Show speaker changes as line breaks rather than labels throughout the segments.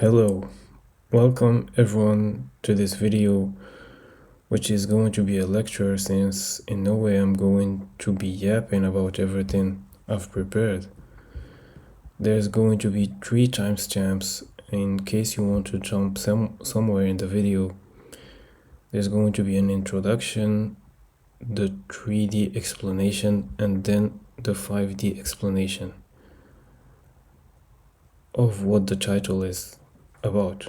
Hello, welcome everyone to this video, which is going to be a lecture since in no way I'm going to be yapping about everything I've prepared. There's going to be 3 timestamps in case you want to jump somewhere in the video. There's going to be an introduction, the 3D explanation, and then the 5D explanation of what the title is about.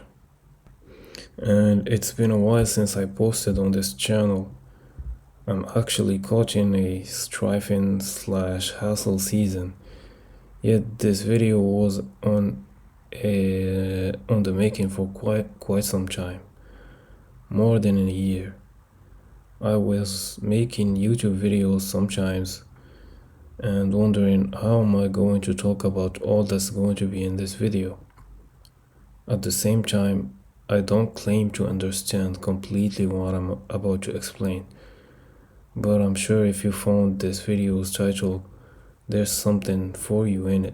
And it's been a while since I posted on this channel. I'm actually caught in a strifing/hassle season, yet this video was on the making for quite some time, more than a year. I was making YouTube videos sometimes and wondering how am I going to talk about all that's going to be in this video. At the same time, I don't claim to understand completely what I'm about to explain, but I'm sure if you found this video's title, there's something for you in it.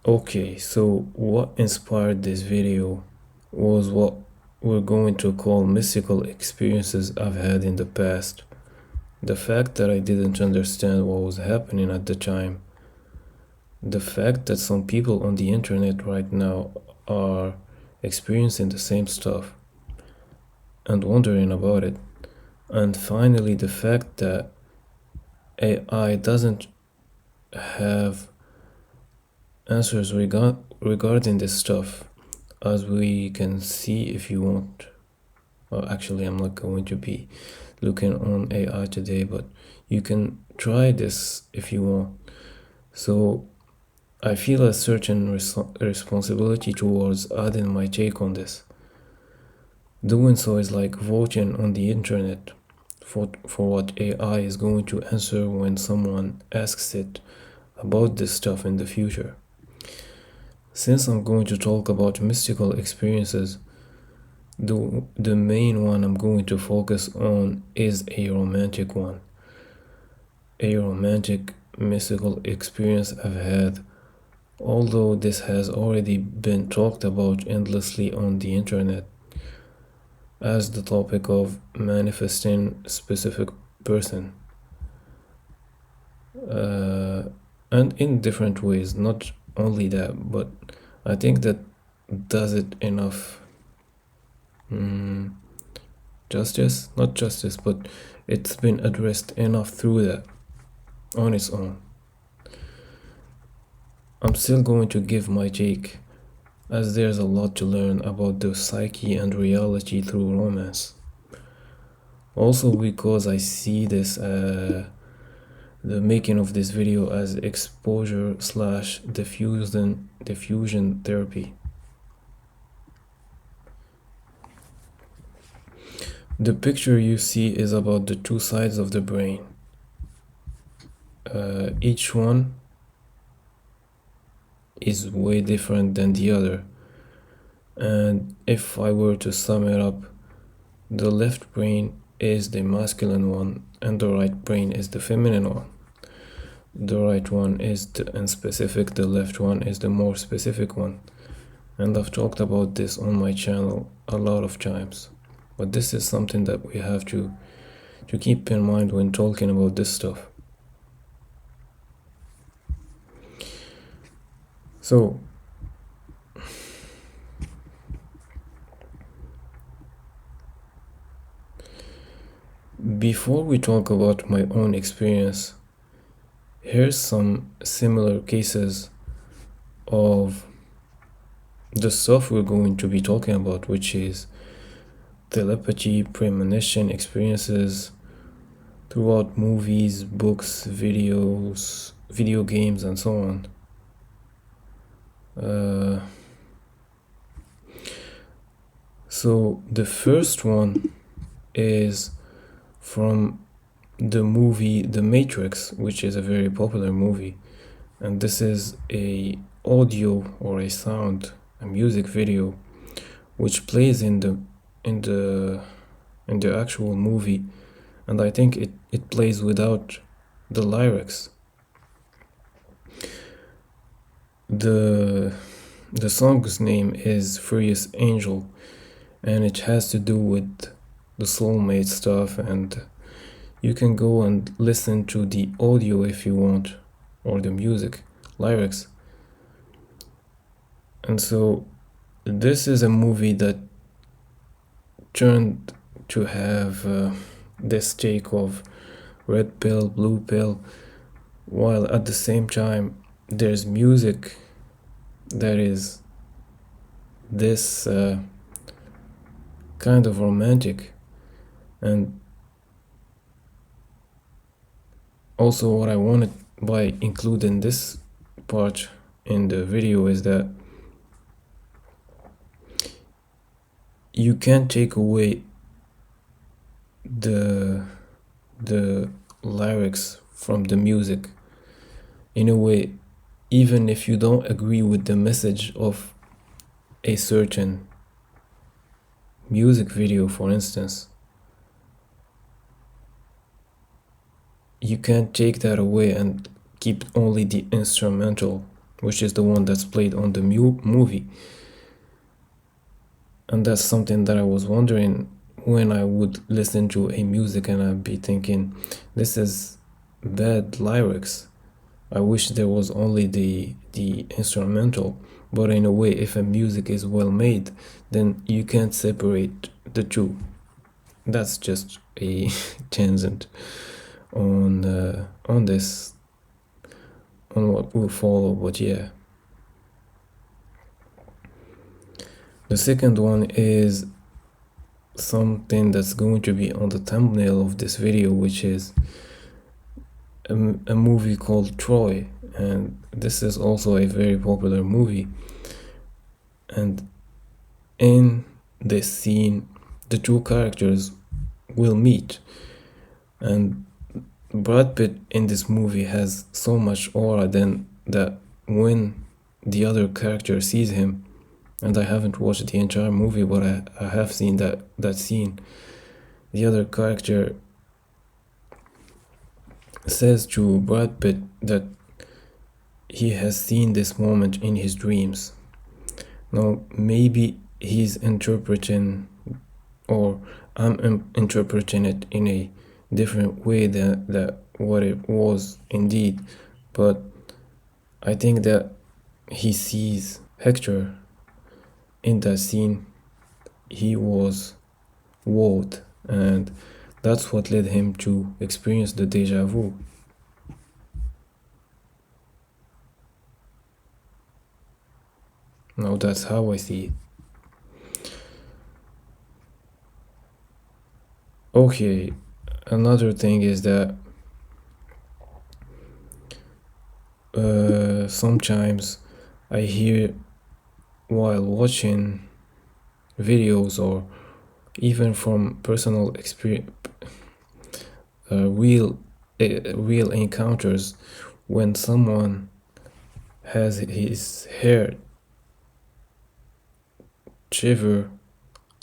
Okay, so what inspired this video was what we're going to call mystical experiences I've had in the past. The fact that I didn't understand what was happening at the time. The fact that some people on the internet right now are experiencing the same stuff and wondering about it. And finally, the fact that AI doesn't have answers regarding this stuff, as we can see if you want. Well, actually, I'm not going to be looking on AI today, but you can try this if you want. So I feel a certain responsibility towards adding my take on this. Doing so is like voting on the internet for what AI is going to answer when someone asks it about this stuff in the future. Since I'm going to talk about mystical experiences, the main one I'm going to focus on is a romantic one. A romantic mystical experience I've had, although this has already been talked about endlessly on the internet as the topic of manifesting specific person, and in different ways. Not only that, but I think that does it enough justice, not justice, but it's been addressed enough through that on its own. I'm still going to give my take, as there's a lot to learn about the psyche and reality through romance. Also because I see this the making of this video as exposure/diffusion therapy. The picture you see is about the 2 sides of the brain. Each one is way different than the other, and if I were to sum it up, the left brain is the masculine one and the right brain is the feminine one. The right one is the unspecific, the left one is the more specific one, and I've talked about this on my channel a lot of times, but this is something that we have to keep in mind when talking about this stuff. So before we talk about my own experience, here's some similar cases of the stuff we're going to be talking about, which is telepathy, premonition experiences throughout movies, books, videos, video games, and so on. So the first one is from the movie The Matrix, which is a very popular movie, and this is a audio or a sound, a music video, which plays in the actual movie, and I think it plays without the lyrics. the the song's name is Furious Angel, and it has to do with the soulmate stuff, and you can go and listen to the audio if you want, or the music lyrics. And so this is a movie that turned to have this take of red pill, blue pill, while at the same time there's music that is this kind of romantic. And also what I wanted by including this part in the video is that you can't take away the lyrics from the music. In a way, even if you don't agree with the message of a certain music video, for instance, you can't take that away and keep only the instrumental, which is the one that's played on the movie. And that's something that I was wondering when I would listen to a music and I'd be thinking, this is bad lyrics. I wish there was only the instrumental. But in a way, if a music is well made, then you can't separate the two. That's just a tangent on this, on what will follow. But yeah, the second one is something that's going to be on the thumbnail of this video, which is a movie called Troy, and this is also a very popular movie. And in this scene, the two characters will meet, and Brad Pitt in this movie has so much aura then that when the other character sees him, and I haven't watched the entire movie, but I have seen that scene, the other character says to Brad Pitt that he has seen this moment in his dreams. Now, maybe he's interpreting, or I'm interpreting it in a different way than what it was indeed, but I think that he sees Hector in that scene. He was wowed, and that's what led him to experience the deja vu. Now that's how I see it. Okay, another thing is that sometimes I hear while watching videos or even from personal experience, real encounters, when someone has his hair shiver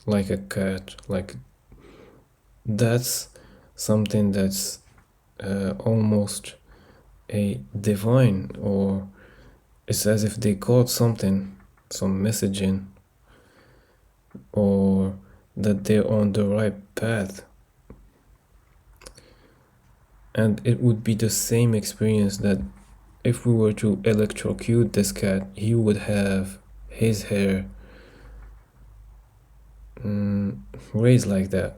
like a cat, like that's something that's almost a divine, or it's as if they caught something, some messaging, or that they're on the right path. And it would be the same experience that if we were to electrocute this cat, he would have his hair raised like that.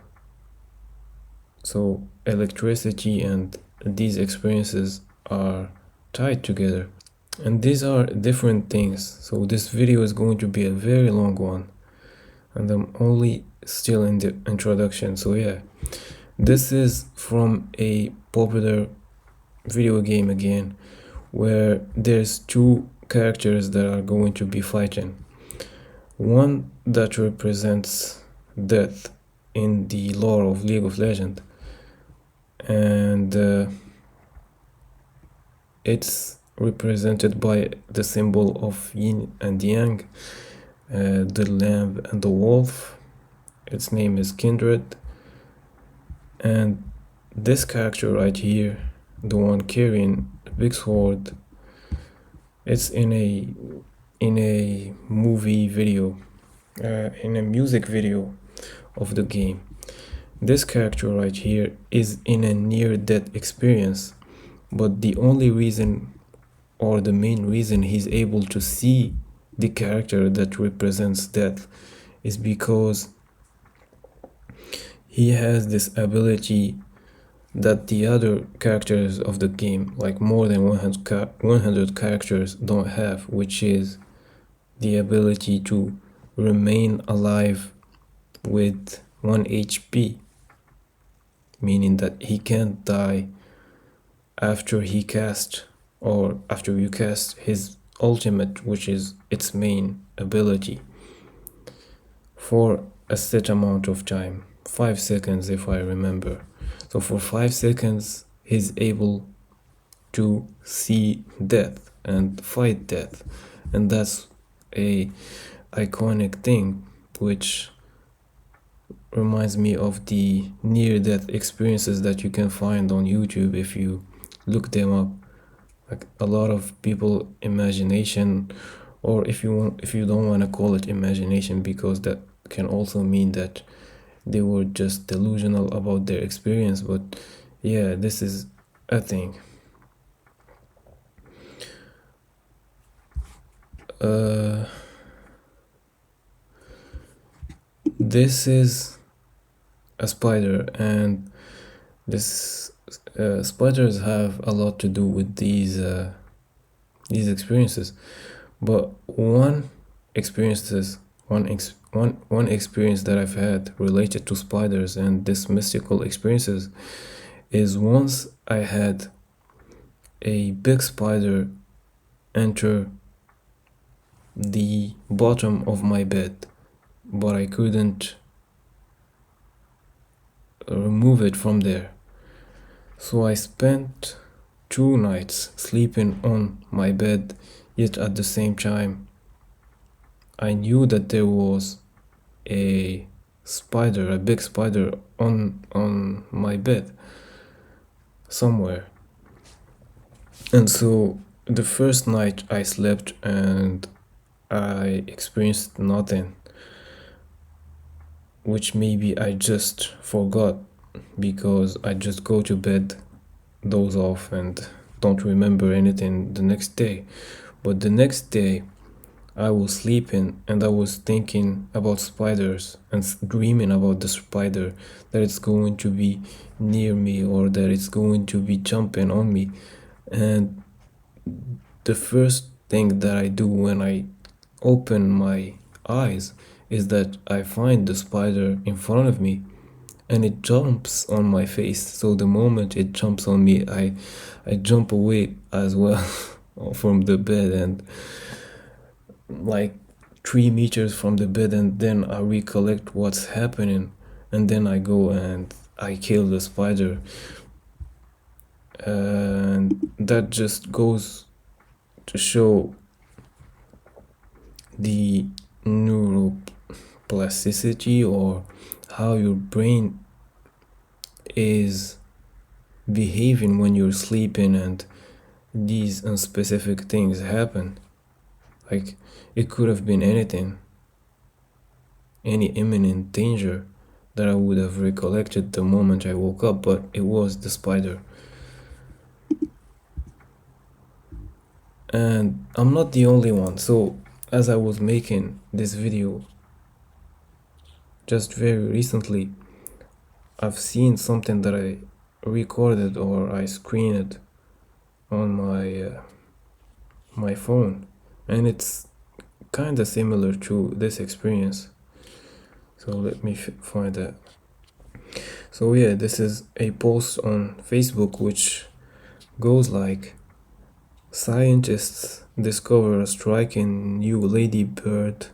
So electricity and these experiences are tied together, and these are different things. So this video is going to be a very long one, and I'm only still in the introduction. So yeah, this is from a popular video game again, where there's two characters that are going to be fighting. One that represents death in the lore of League of Legends, and it's represented by the symbol of yin and yang, the lamb and the wolf. Its name is Kindred. And this character right here, the one carrying the big sword, It's in a movie video, in a music video of the game. This character right here is in a near-death experience, but the only reason or the main reason he's able to see the character that represents death is because he has this ability that the other characters of the game, like more than 100 characters, don't have, which is the ability to remain alive with 1 HP, meaning that he can't die after he cast or after you cast his ultimate, which is its main ability, for a set amount of time, 5 seconds if I remember. So for 5 seconds he's able to see death and fight death, and that's a iconic thing which reminds me of the near-death experiences that you can find on YouTube if you look them up. Like a lot of people imagination, or if you don't want to call it imagination, because that can also mean that they were just delusional about their experience, but yeah, this is a thing. This is a spider, and this spiders have a lot to do with these experiences, but one experience that I've had related to spiders and this mystical experiences is once I had a big spider enter the bottom of my bed, but I couldn't remove it from there. So I spent 2 nights sleeping on my bed, yet at the same time I knew that there was a big spider on my bed somewhere. And so the first night I slept and I experienced nothing, which maybe I just forgot because I just go to bed, doze off, and don't remember anything the next day. But the next day I was sleeping and I was thinking about spiders and dreaming about the spider, that it's going to be near me or that it's going to be jumping on me. And the first thing that I do when I open my eyes is that I find the spider in front of me and it jumps on my face. So the moment it jumps on me, I jump away as well from the bed, and like 3 meters from the bed, and then I recollect what's happening, and then I go and I kill the spider. And that just goes to show the neuroplasticity, or how your brain is behaving when you're sleeping and these unspecific things happen. Like, it could have been anything, any imminent danger that I would have recollected the moment I woke up, but it was the spider. And I'm not the only one. So as I was making this video just very recently, I've seen something that I recorded or I screened on my phone, and it's kind of similar to this experience. So let me find that. So yeah, this is a post on Facebook which goes like: scientists discover a striking new ladybird,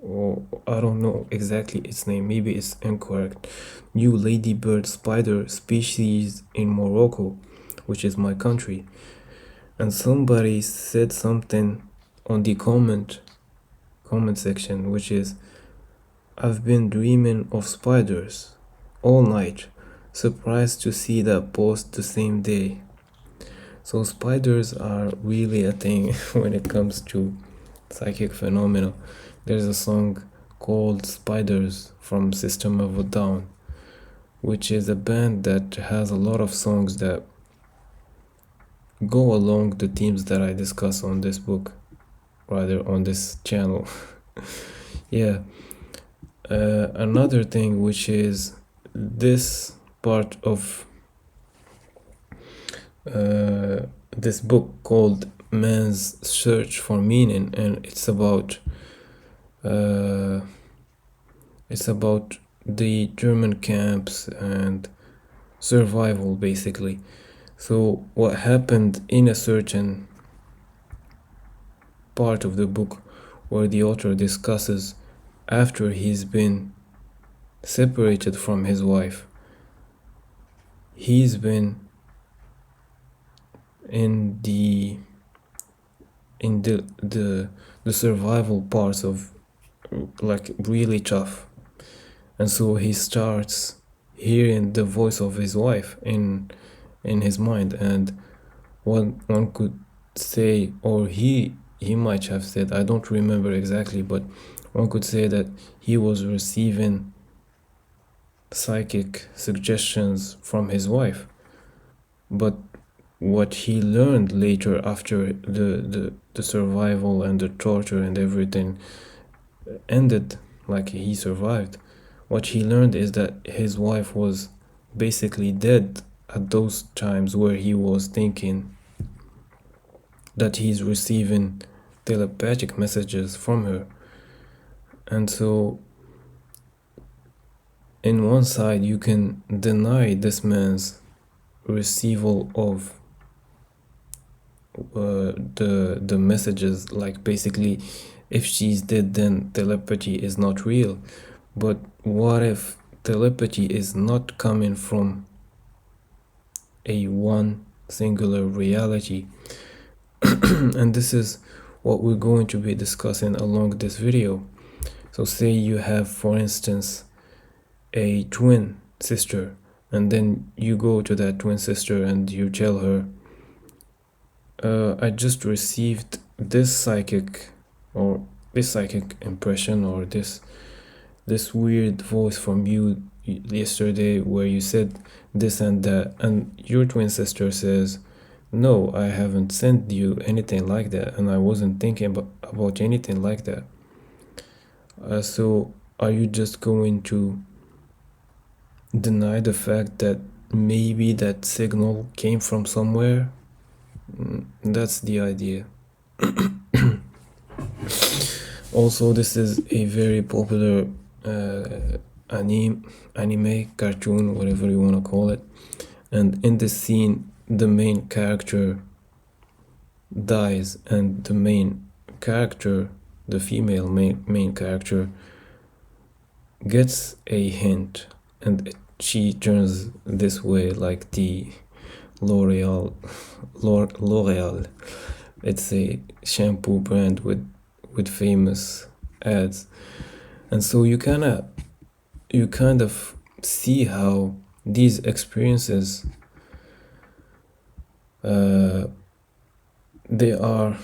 or I don't know exactly its name, maybe it's incorrect, new ladybird spider species in Morocco, which is my country. And somebody said something on the comment section, which is: I've been dreaming of spiders all night, surprised to see that post the same day. So spiders are really a thing when it comes to psychic phenomena. There's a song called Spiders from System of a Down, which is a band that has a lot of songs that go along the themes that I discuss on this book, rather on this channel. Yeah. Another thing, which is this part of this book called Man's Search for Meaning, and it's about the German camps and survival, basically. So what happened in a certain part of the book where the author discusses after he's been separated from his wife, he's been in the survival parts of like really tough, and so he starts hearing the voice of his wife in his mind, and one could say, or he might have said, I don't remember exactly, but one could say that he was receiving psychic suggestions from his wife. But what he learned later, after the survival and the torture and everything ended, like he survived, what he learned is that his wife was basically dead at those times where he was thinking that he's receiving telepathic messages from her. And so in one side you can deny this man's receival of the messages, like basically if she's dead then telepathy is not real. But what if telepathy is not coming from a one singular reality? And this is what we're going to be discussing along this video. So say you have, for instance, a twin sister, and then you go to that twin sister and you tell her, I just received this psychic impression, or this weird voice from you yesterday where you said this and that, and your twin sister says, no, I haven't sent you anything like that, and I wasn't thinking about anything like that. So are you just going to deny the fact that maybe that signal came from somewhere? That's the idea. Also, this is a very popular anime, cartoon, whatever you want to call it, and in this scene the main character dies, and the main character, the female main character, gets a hint, and she turns this way, like the L'Oreal. It's a shampoo brand with famous ads, and so you kind of see how these experiences they are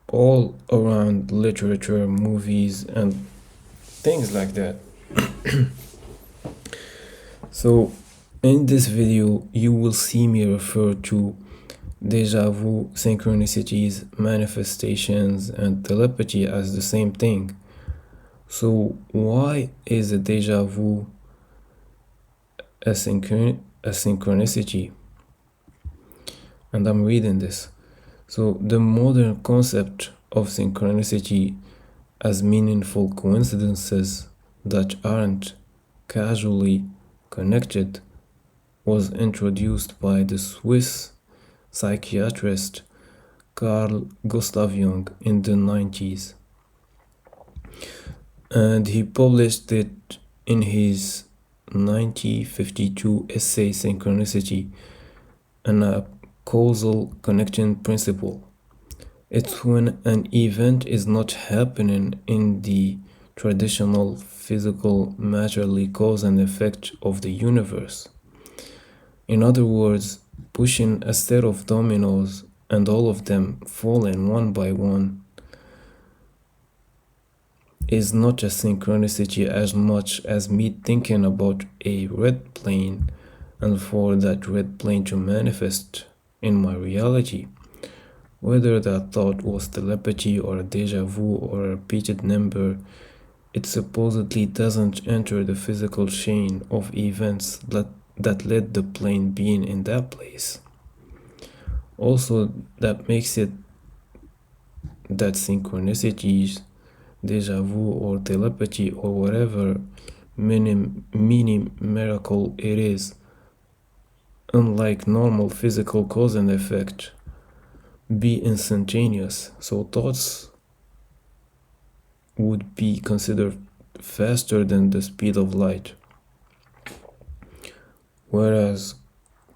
all around literature, movies, and things like that. So in this video you will see me refer to deja vu, synchronicities, manifestations, and telepathy as the same thing. So why is a deja vu a synchronicity? And I'm reading this. So the modern concept of synchronicity as meaningful coincidences that aren't casually connected was introduced by the Swiss psychiatrist Carl Gustav Jung in the 90s, and he published it in his 1952 essay Synchronicity and a causal connection principle. It's when an event is not happening in the traditional physical matterly cause and effect of the universe. In other words, pushing a set of dominoes and all of them falling one by one is not a synchronicity as much as me thinking about a red plane and for that red plane to manifest in my reality. Whether that thought was telepathy or a deja vu or a repeated number, it supposedly doesn't enter the physical chain of events that led the plane being in that place. Also, that makes it that synchronicities, deja vu or telepathy or whatever mini miracle it is, unlike normal physical cause and effect, be instantaneous. So thoughts would be considered faster than the speed of light, whereas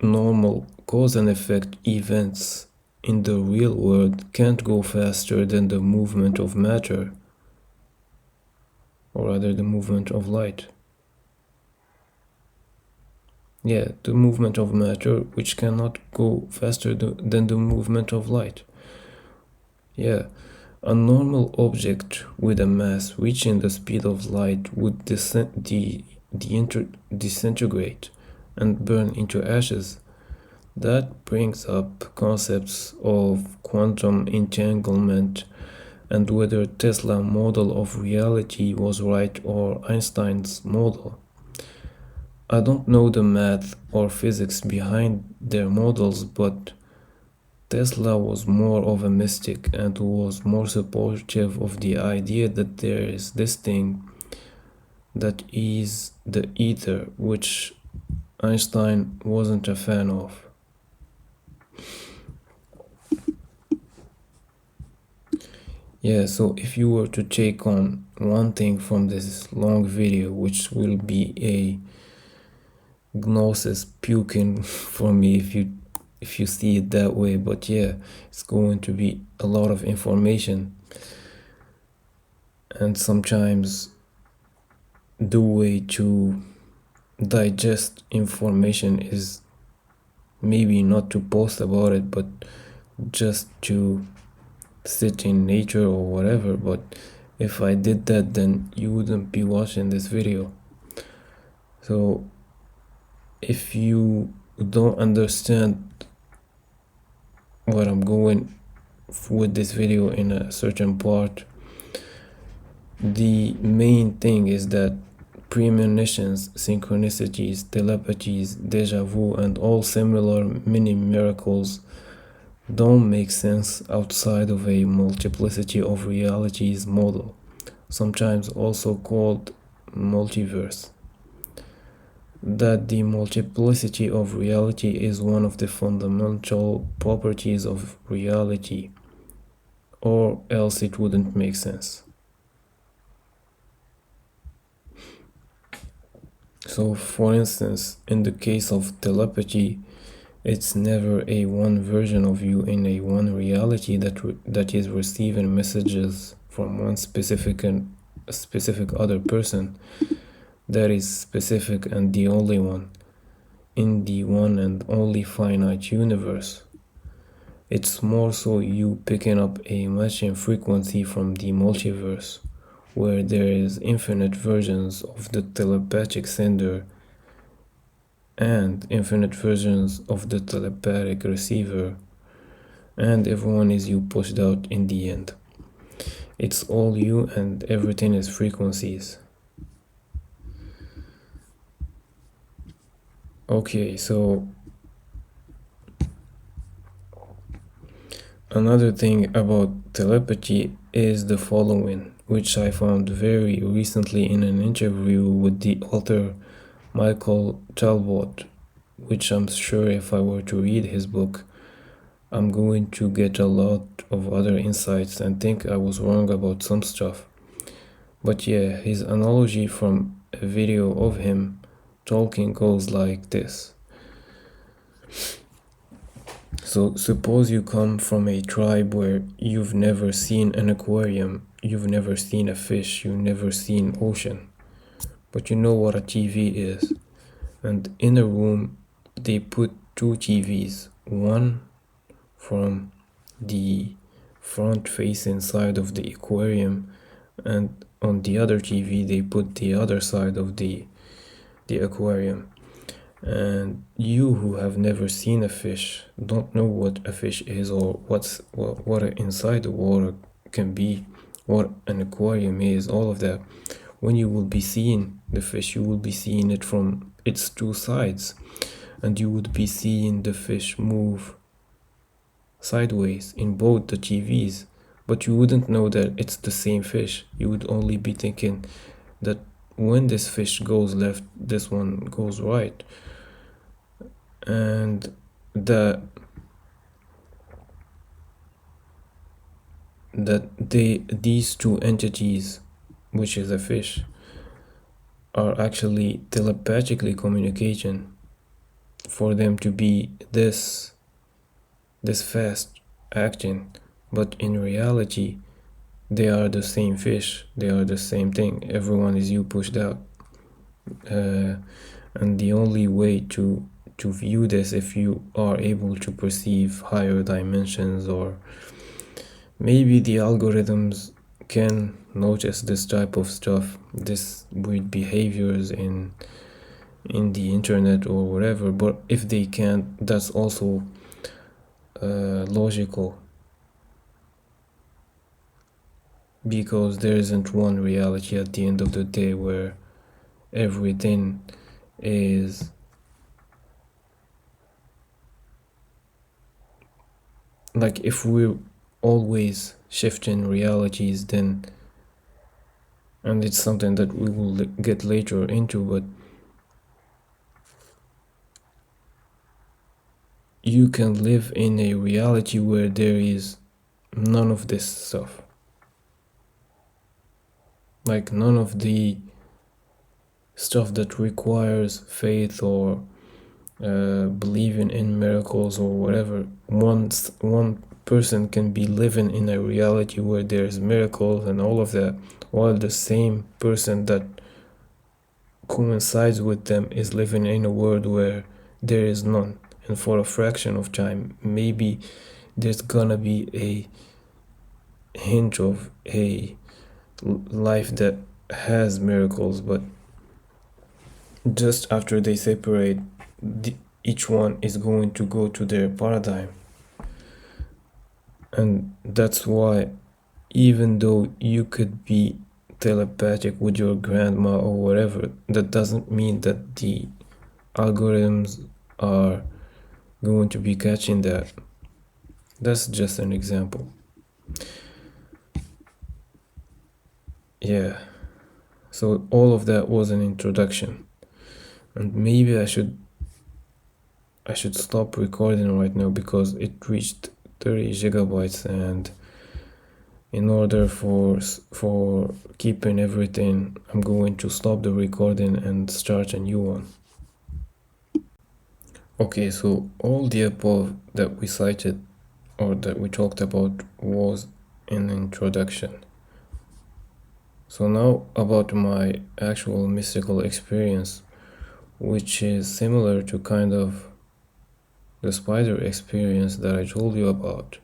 normal cause and effect events in the real world can't go faster than the movement of matter, or rather the movement of light. Yeah, the movement of matter, which cannot go faster than the movement of light. Yeah, a normal object with a mass reaching the speed of light would disintegrate and burn into ashes. That brings up concepts of quantum entanglement and whether Tesla's model of reality was right or Einstein's model. I don't know the math or physics behind their models, but Tesla was more of a mystic and was more supportive of the idea that there is this thing that is the ether, which Einstein wasn't a fan of. Yeah, so if you were to take on one thing from this long video, which will be a gnosis puking for me if you see it that way, but yeah, it's going to be a lot of information, and sometimes the way to digest information is maybe not to post about it, but just to sit in nature or whatever. But if I did that, then you wouldn't be watching this video. So if you don't understand what I'm going with this video in a certain part, the main thing is that premonitions, synchronicities, telepathies, deja vu, and all similar mini miracles don't make sense outside of a multiplicity of realities model, sometimes also called multiverse. That the multiplicity of reality is one of the fundamental properties of reality, or else it wouldn't make sense. So, for instance, in the case of telepathy, it's never a one version of you in a one reality that is receiving messages from one specific other person that is specific and the only one in the one and only finite universe. It's more so you picking up a matching frequency from the multiverse, where there is infinite versions of the telepathic sender and infinite versions of the telepathic receiver, and everyone is you pushed out in the end. It's all you and everything is frequencies. Okay, so another thing about telepathy is the following, which I found very recently in an interview with the author Michael Talbot, which I'm sure if I were to read his book, I'm going to get a lot of other insights and think I was wrong about some stuff. But yeah, his analogy from a video of him talking goes like this. So suppose you come from a tribe where you've never seen an aquarium, you've never seen a fish, you've never seen ocean, but you know what a TV is. And in a room they put two TVs, one from the front facing side of the aquarium, and on the other TV they put the other side of the aquarium. And you who have never seen a fish don't know what a fish is, or what inside the water can be, what an aquarium is, all of that. When you will be seeing the fish, you will be seeing it from its two sides, and you would be seeing the fish move sideways in both the TVs, but you wouldn't know that it's the same fish. You would only be thinking that when this fish goes left, this one goes right. And these two entities, which is a fish, are actually telepathically communicating. For them to be this fast acting, but in reality they are the same fish, they are the same thing. Everyone is you pushed out, and the only way to view this, if you are able to perceive higher dimensions, or maybe the algorithms can notice this type of stuff, this weird behaviors in the internet or whatever, but if they can't, that's also logical, because there isn't one reality at the end of the day where everything is like, if we're always shifting realities, then, and it's something that we will get later into, but you can live in a reality where there is none of this stuff, like none of the stuff that requires faith or believing in miracles or whatever. One person can be living in a reality where there's miracles and all of that, while the same person that coincides with them is living in a world where there is none. And for a fraction of time, maybe there's gonna be a hint of a life that has miracles, but just after they separate, each one is going to go to their paradigm. And that's why, even though you could be telepathic with your grandma or whatever, that doesn't mean that the algorithms are going to be catching that. That's just an example. Yeah, so all of that was an introduction, and maybe I should stop recording right now because it reached 30 gigabytes, and in order for keeping everything, I'm going to stop the recording and start a new one. Okay, so all the above that we cited or that we talked about was an introduction. So now about my actual mystical experience, which is similar to kind of the spider experience that I told you about.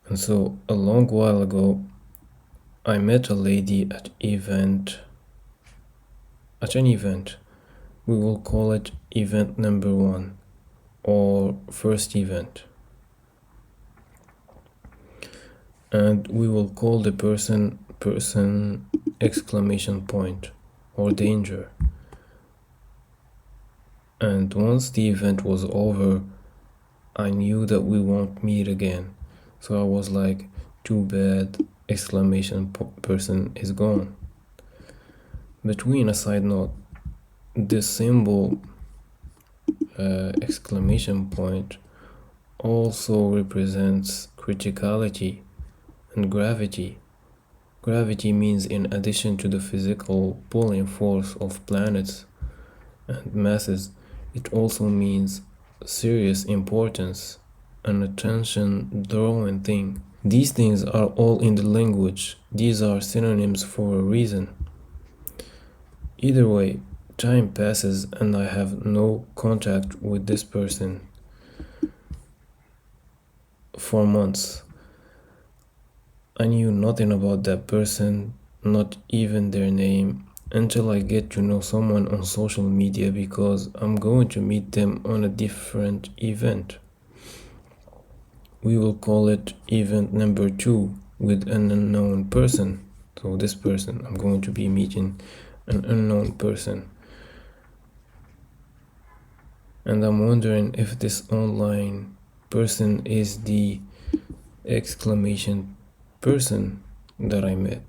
And so a long while ago, I met a lady at an event. We will call it event number 1 or first event. And we will call the person exclamation point or danger. And once the event was over, I knew that we won't meet again. So I was like, too bad, exclamation person is gone. Between a side note, this symbol exclamation point also represents criticality and gravity. Gravity means, in addition to the physical pulling force of planets and masses, it also means serious importance, an attention-drawing thing. These things are all in the language. These are synonyms for a reason. Either way, time passes and I have no contact with this person for months. I knew nothing about that person, not even their name, until I get to know someone on social media because I'm going to meet them on a different event. We will call it event number 2 with an unknown person. So this person, I'm going to be meeting an unknown person. And I'm wondering if this online person is the exclamation person that I met.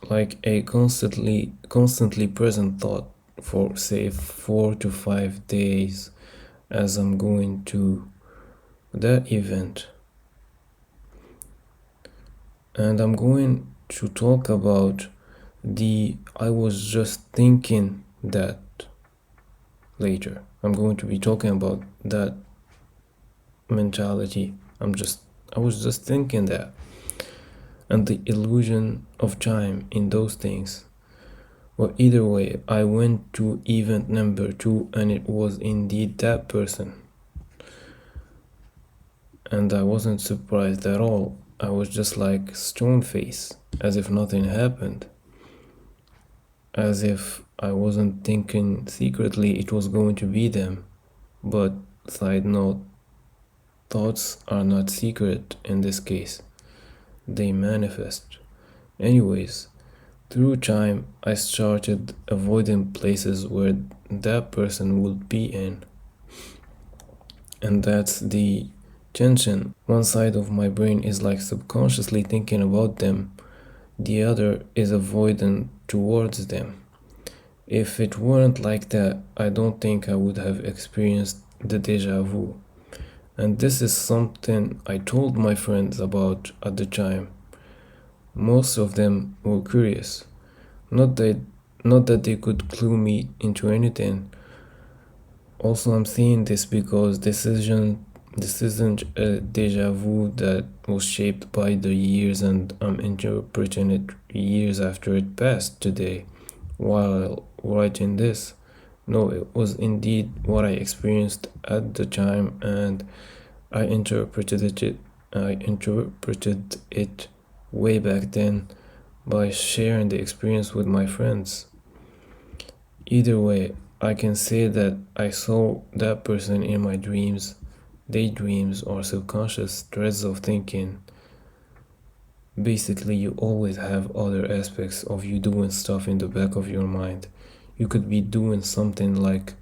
Like a constantly present thought for say 4 to 5 days as I'm going to that event. And I'm going to talk about the I was just thinking that later. I'm going to be talking about that mentality. I was just thinking that. And the illusion of time in those things. Well, either way, I went to event number 2 and it was indeed that person. And I wasn't surprised at all. I was just like stone face, as if nothing happened. As if I wasn't thinking secretly it was going to be them. But side note, thoughts are not secret in this case. They manifest. Anyways, through time, I started avoiding places where that person would be in. And that's the tension. One side of my brain is like subconsciously thinking about them, the other is avoidant towards them. If it weren't like that, I don't think I would have experienced the deja vu. And this is something I told my friends about at the time. Most of them were curious. Not that they could clue me into anything. Also, I'm saying this because this isn't a deja vu that was shaped by the years and I'm interpreting it years after it passed today while writing this. No, it was indeed what I experienced at the time and I interpreted it way back then by sharing the experience with my friends. Either way, I can say that I saw that person in my dreams, daydreams, or subconscious threads of thinking. Basically, you always have other aspects of you doing stuff in the back of your mind. You could be doing something like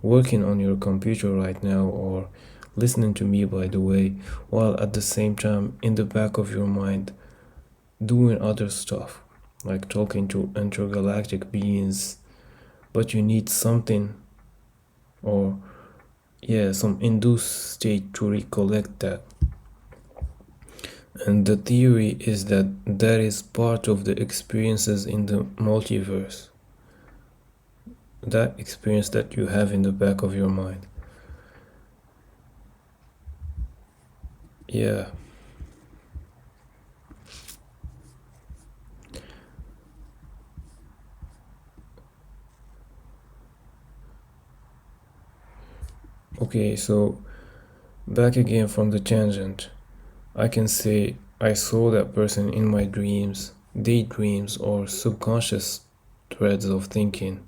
working on your computer right now or listening to me, by the way, while at the same time in the back of your mind doing other stuff like talking to intergalactic beings, but you need something or some induced state to recollect that. And the theory is that that is part of the experiences in the multiverse, that experience that you have in the back of your mind. Yeah. Okay, so back again from the tangent. I can say I saw that person in my dreams, daydreams, or subconscious threads of thinking.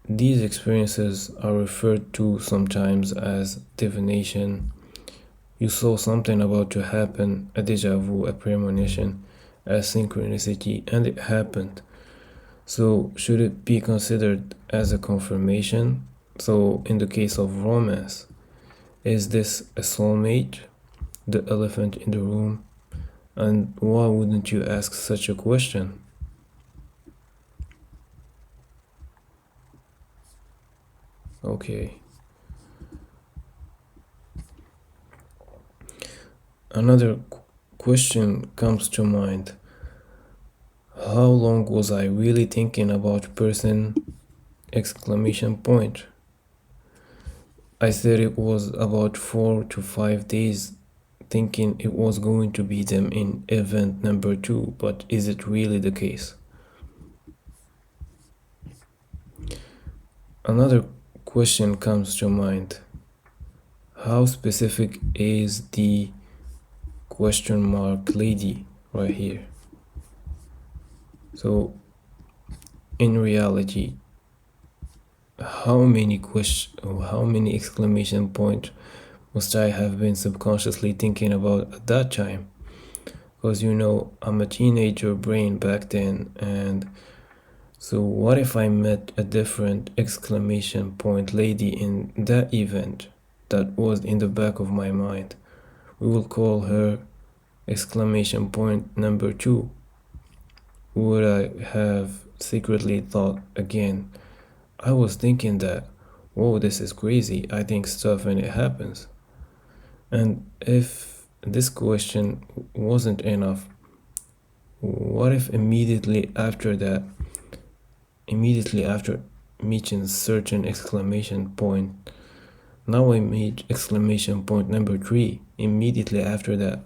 These experiences are referred to sometimes as divination. You saw something about to happen, a deja vu, a premonition, a synchronicity, and it happened. So, should it be considered as a confirmation? So, in the case of romance, is this a soulmate? The elephant in the room? And why wouldn't you ask such a question? Okay. Another question comes to mind. How long was I really thinking about person? Exclamation point. I said it was about 4 to 5 days thinking it was going to be them in event number 2, but is it really the case? Another question comes to mind. How specific is the question mark lady right here? So in reality, how many exclamation point must I have been subconsciously thinking about at that time? Because I'm a teenager brain back then, and so what if I met a different exclamation point lady in that event that was in the back of my mind? We will call her exclamation point number 2. Would I have secretly thought again? I was thinking that, whoa, this is crazy. I think stuff and it happens. And if this question wasn't enough, what if immediately after meeting certain exclamation point, now I meet exclamation point number 3 immediately after that?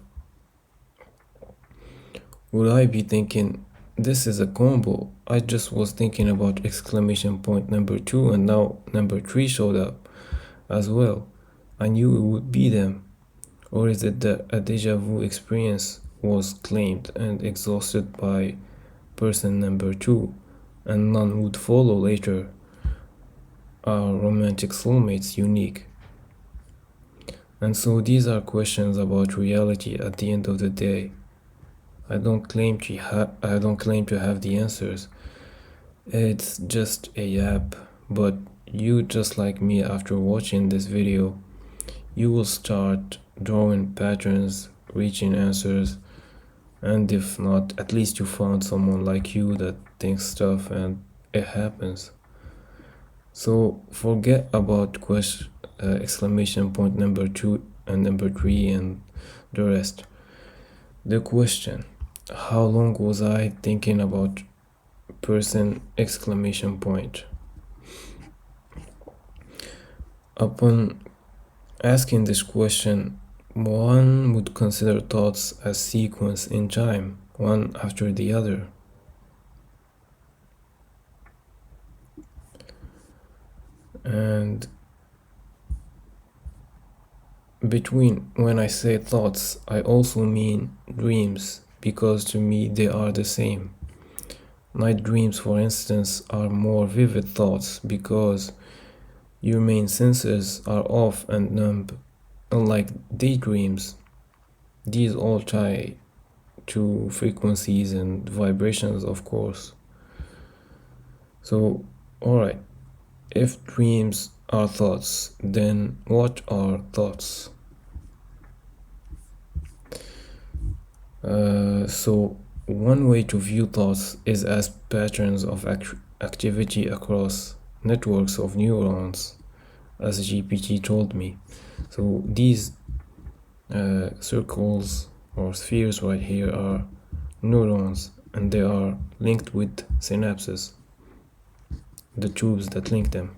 Would I be thinking, this is a combo? I just was thinking about exclamation point number 2 and now number 3 showed up as well. I knew it would be them. Or is it that a deja vu experience was claimed and exhausted by person number 2 and none would follow later? Are romantic soulmates unique? And so these are questions about reality at the end of the day. I don't claim to have the answers. It's just a app, but you, just like me, after watching this video, you will start drawing patterns, reaching answers, and if not, at least you found someone like you that thinks stuff and it happens. So forget about exclamation point number 2 and number 3 and the rest. The question, how long was I thinking about person exclamation point? Upon asking this question, one would consider thoughts as sequence in time, one after the other. And between when I say thoughts, I also mean dreams, because to me they are the same. Night dreams, for instance, are more vivid thoughts because your main senses are off and numb. Unlike daydreams, these all tie to frequencies and vibrations, of course. So, alright, if dreams are thoughts, then what are thoughts? So one way to view thoughts is as patterns of activity across networks of neurons, as GPT told me. So these circles or spheres right here are neurons, and they are linked with synapses, the tubes that link them.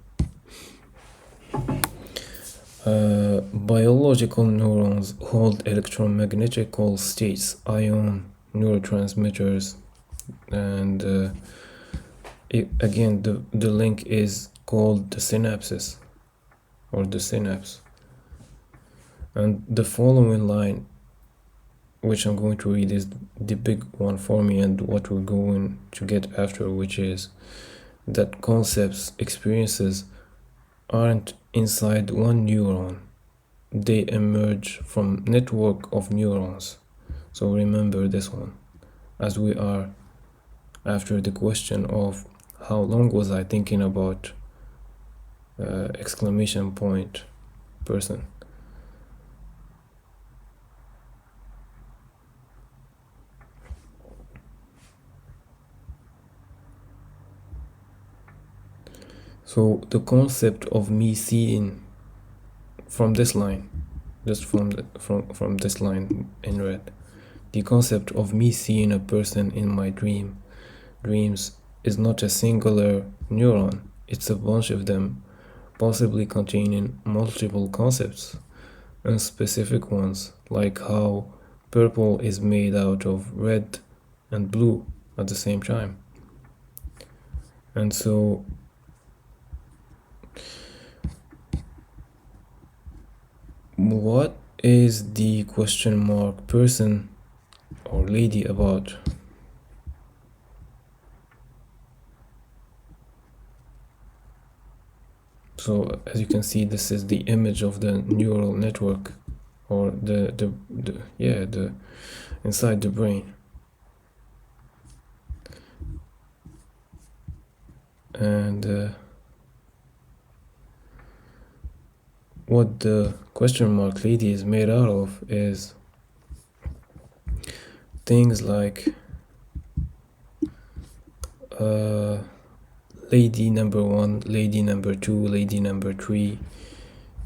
Biological neurons hold electromagnetical states, ion neurotransmitters, and again the link is called the synapses or the synapse. And the following line, which I'm going to read, is the big one for me and what we're going to get after, which is that concepts, experiences aren't inside one neuron. They emerge from network of neurons. So remember this one, as we are after the question of how long was I thinking about exclamation point person. So the concept of me seeing from this line, just from this line in red, the concept of me seeing a person in my dreams is not a singular neuron. It's a bunch of them, possibly containing multiple concepts and specific ones, like how purple is made out of red and blue at the same time. And so What is the question mark person or lady about? So as you can see, this is the image of the neural network, or the inside the brain. And what the question mark lady is made out of is things like lady number 1, lady number 2, lady number 3,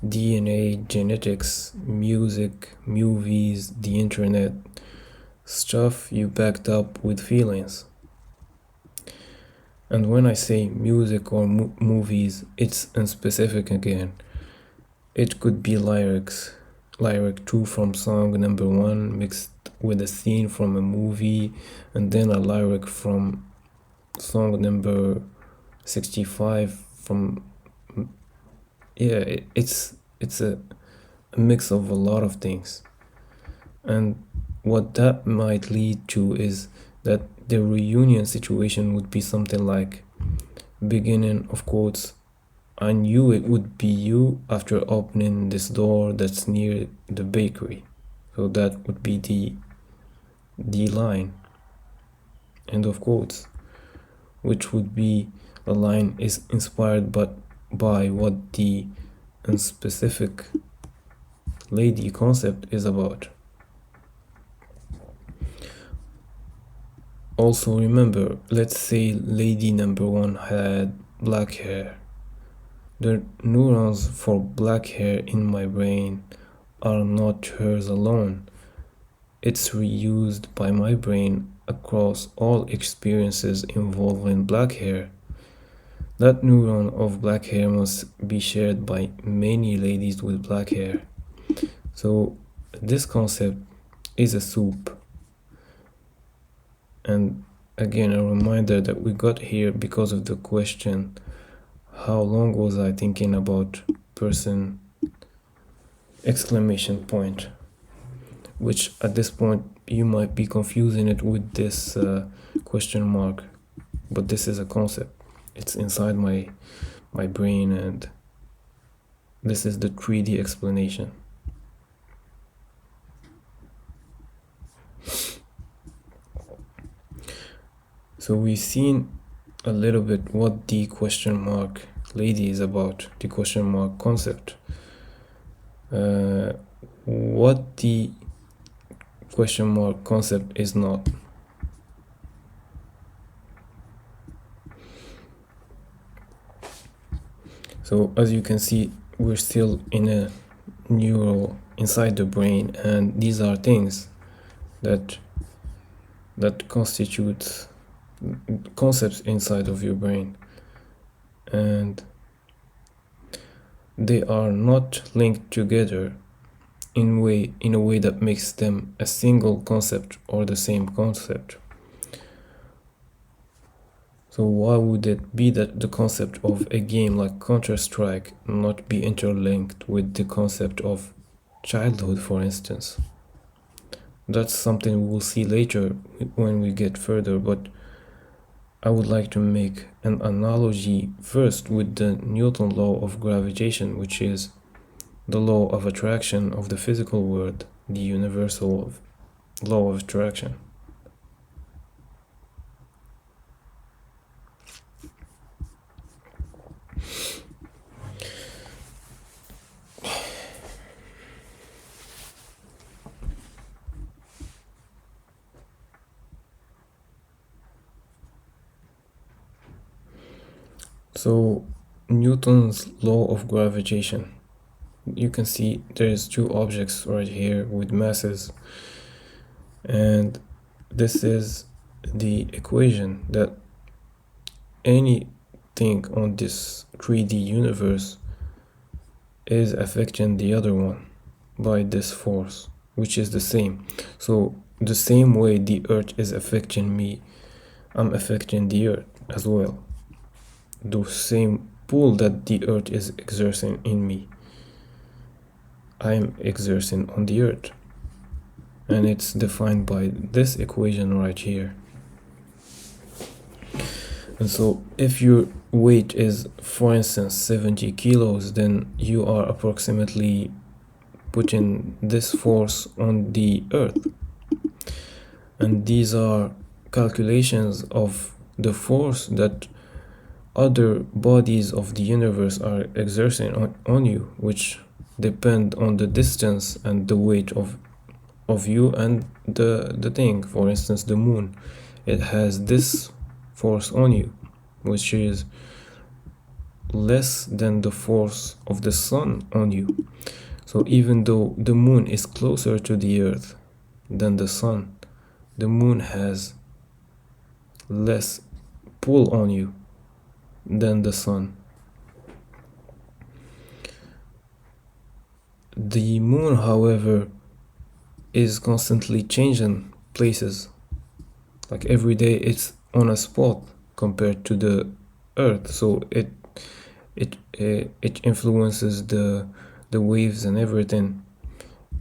DNA, genetics, music, movies, the internet, stuff you backed up with feelings. And when I say music or movies, it's unspecific again. It could be lyric 2 from song number 1 mixed with a scene from a movie, and then a lyric from song number 65 from, it's a mix of a lot of things. And what that might lead to is that the reunion situation would be something like, beginning of quotes, I knew it would be you after opening this door that's near the bakery. So that would be the line, end of quotes, which would be a line is inspired by what the unspecific lady concept is about. Also remember, let's say lady number 1 had black hair. The neurons for black hair in my brain are not hers alone. It's reused by my brain across all experiences involving black hair. That neuron of black hair must be shared by many ladies with black hair. So this concept is a soup. And again, a reminder that we got here because of the question, how long was I thinking about person ? Which at this point you might be confusing it with this question mark, but this is a concept. It's inside my brain, and this is the 3D explanation. So we've seen a little bit what the question mark lady is about, the question mark concept. What the question mark concept is not. So as you can see, we're still in a neural inside the brain, and these are things that constitute concepts inside of your brain, and they are not linked together in a way that makes them a single concept or the same concept. So why would it be that the concept of a game like Counter-Strike not be interlinked with the concept of childhood, for instance? That's something we will see later when we get further, but I would like to make an analogy first with the Newton law of gravitation, which is the law of attraction of the physical world, the universal law of attraction. So Newton's law of gravitation, you can see there's two objects right here with masses, and this is the equation that anything on this 3D universe is affecting the other one by this force, which is the same. So the same way the earth is affecting me, I'm affecting the earth as well. The same pull that the earth is exerting in me. I am exerting on the earth. And it's defined by this equation right here. And so if your weight is, for instance, 70 kilos, then you are approximately putting this force on the earth. And these are calculations of the force that other bodies of the universe are exerting on you, which depend on the distance and the weight of you and the thing. For instance, the moon, it has this force on you, which is less than the force of the sun on you. So even though the moon is closer to the earth than the sun, the moon has less pull on you than the sun. The moon, however, is constantly changing places. Like every day it's on a spot compared to the earth, so it influences the waves and everything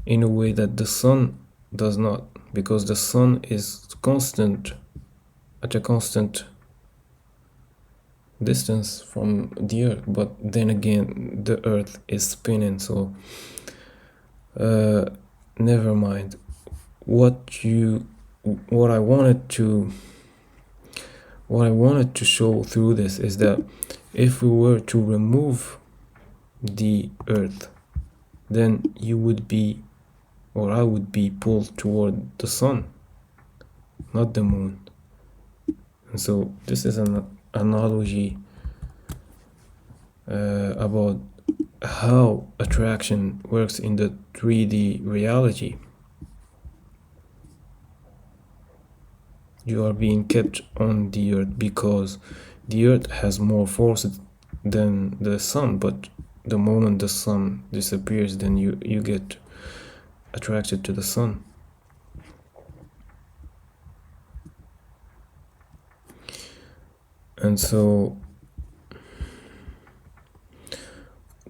in a way that the sun does not, because the sun is constant, at a constant distance from the earth, but then again the earth is spinning. So never mind. What I wanted to show through this is that if we were to remove the earth, then you would be, or I would be, pulled toward the sun, not the moon. And so this is an analogy about how attraction works in the 3D reality. You are being kept on the earth because the earth has more force than the sun, but the moment the sun disappears, then you get attracted to the sun. And so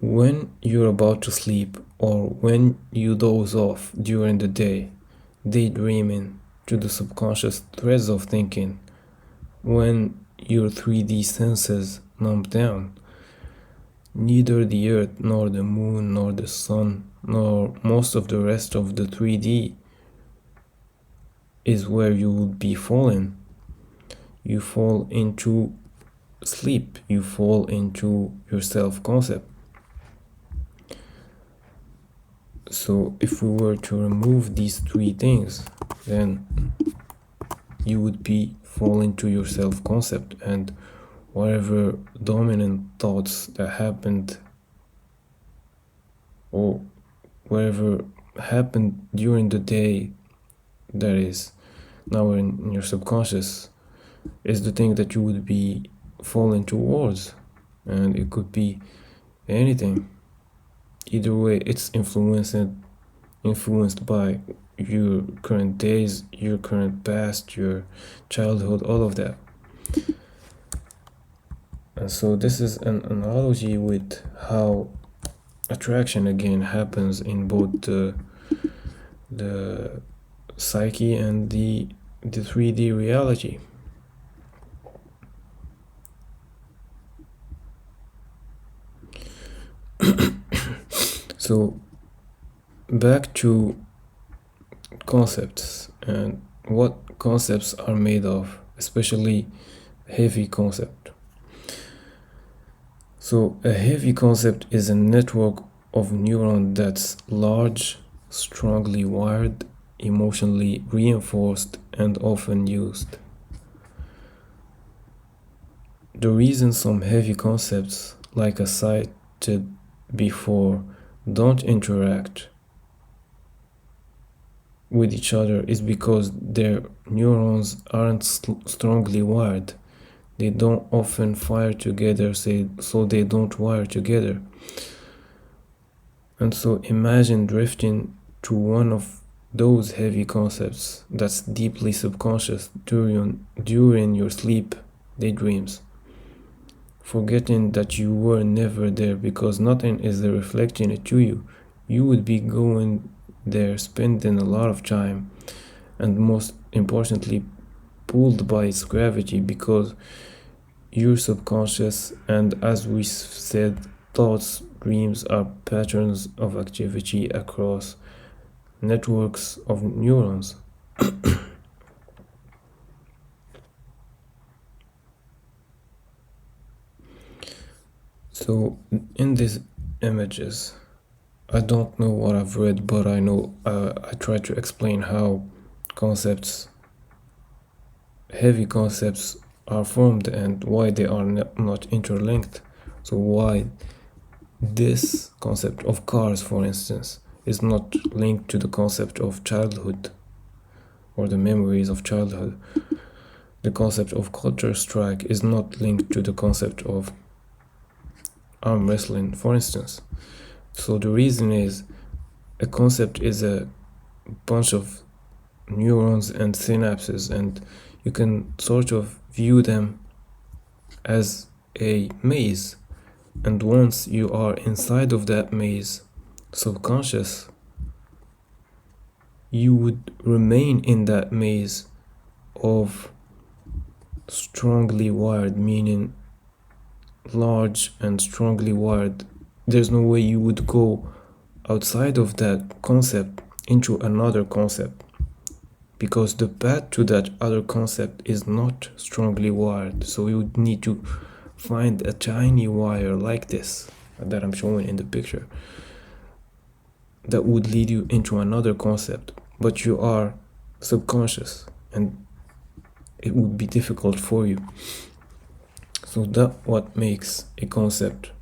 when you're about to sleep, or when you doze off during the day, daydreaming to the subconscious threads of thinking, when your 3D senses numb down, neither the earth nor the moon nor the sun nor most of the rest of the 3D is where you would be falling. You fall into sleep, you fall into your self-concept. So if we were to remove these three things, then you would be falling to your self-concept, and whatever dominant thoughts that happened, or whatever happened during the day that is now in your subconscious, is the thing that you would be falling towards. And it could be anything. Either way, it's influenced by your current days, your current past, your childhood, all of that. And so this is an analogy with how attraction again happens in both the psyche and the 3D reality. So back to concepts and what concepts are made of, especially heavy concept. So a heavy concept is a network of neurons that's large, strongly wired, emotionally reinforced, and often used. The reason some heavy concepts, like I cited before, don't interact with each other is because their neurons aren't strongly wired. They don't often fire together, so they don't wire together. And so imagine drifting to one of those heavy concepts that's deeply subconscious during your sleep daydreams, forgetting that you were never there because nothing is reflecting it to you. you would be going there, spending a lot of time, and most importantly, pulled by its gravity, because your subconscious, and as we said, thoughts, dreams are patterns of activity across networks of neurons. So, in these images, I don't know what I've read, but I know I try to explain how concepts, heavy concepts, are formed and why they are not interlinked. So, why this concept of cars, for instance, is not linked to the concept of childhood or the memories of childhood. The concept of culture strike is not linked to the concept of arm wrestling, for instance. So the reason is, a concept is a bunch of neurons and synapses, and you can sort of view them as a maze. And once you are inside of that maze, subconscious, you would remain in that maze of strongly wired, meaning large and strongly wired. There's no way you would go outside of that concept into another concept, because the path to that other concept is not strongly wired. So you would need to find a tiny wire like this that I'm showing in the picture that would lead you into another concept, but you are subconscious and it would be difficult for you. So that's what makes a concept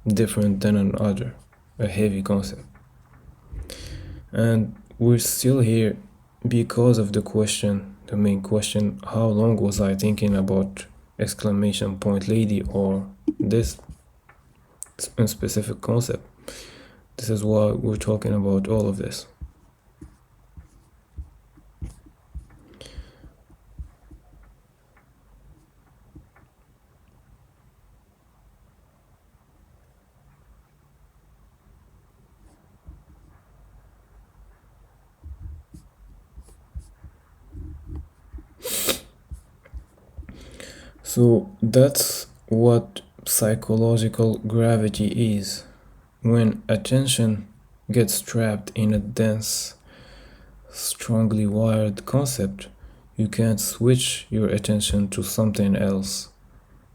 different than another, a heavy concept. And we're still here because of the question, the main question, how long was I thinking about exclamation point lady or this specific concept? This is why we're talking about all of this. So that's what psychological gravity is. When attention gets trapped in a dense, strongly wired concept, you can't switch your attention to something else,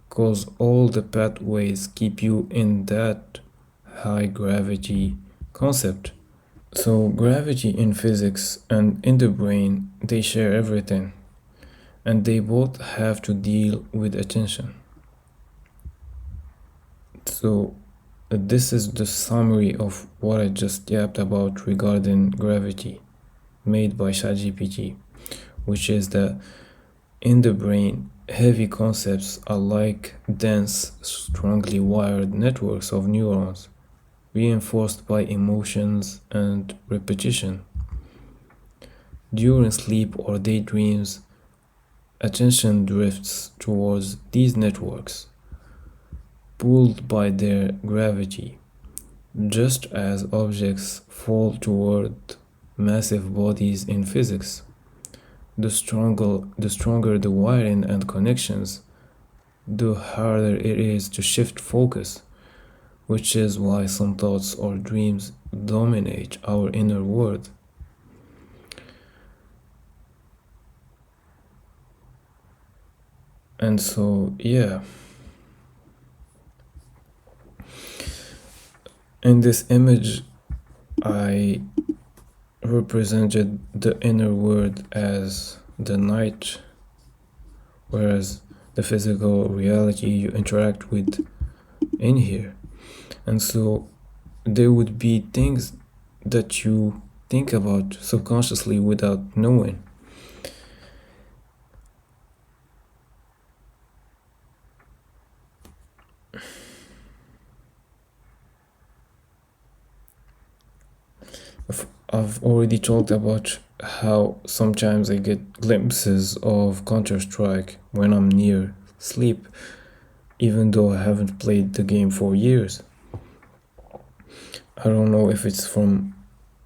cause all the pathways keep you in that high gravity concept. So gravity in physics and in the brain, they share everything, and they both have to deal with attention. So this is the summary of what I just yapped about regarding gravity made by ChatGPT, which is that in the brain, heavy concepts are like dense, strongly wired networks of neurons, reinforced by emotions and repetition. During sleep or daydreams, attention drifts towards these networks, pulled by their gravity, just as objects fall toward massive bodies in physics. The stronger the wiring and connections, the harder it is to shift focus, which is why some thoughts or dreams dominate our inner world. And so, yeah. In this image, I represented the inner world as the night, whereas the physical reality you interact with in here. And so there would be things that you think about subconsciously without knowing. I've already talked about how sometimes I get glimpses of Counter-Strike when I'm near sleep, even though I haven't played the game for years. I don't know if it's from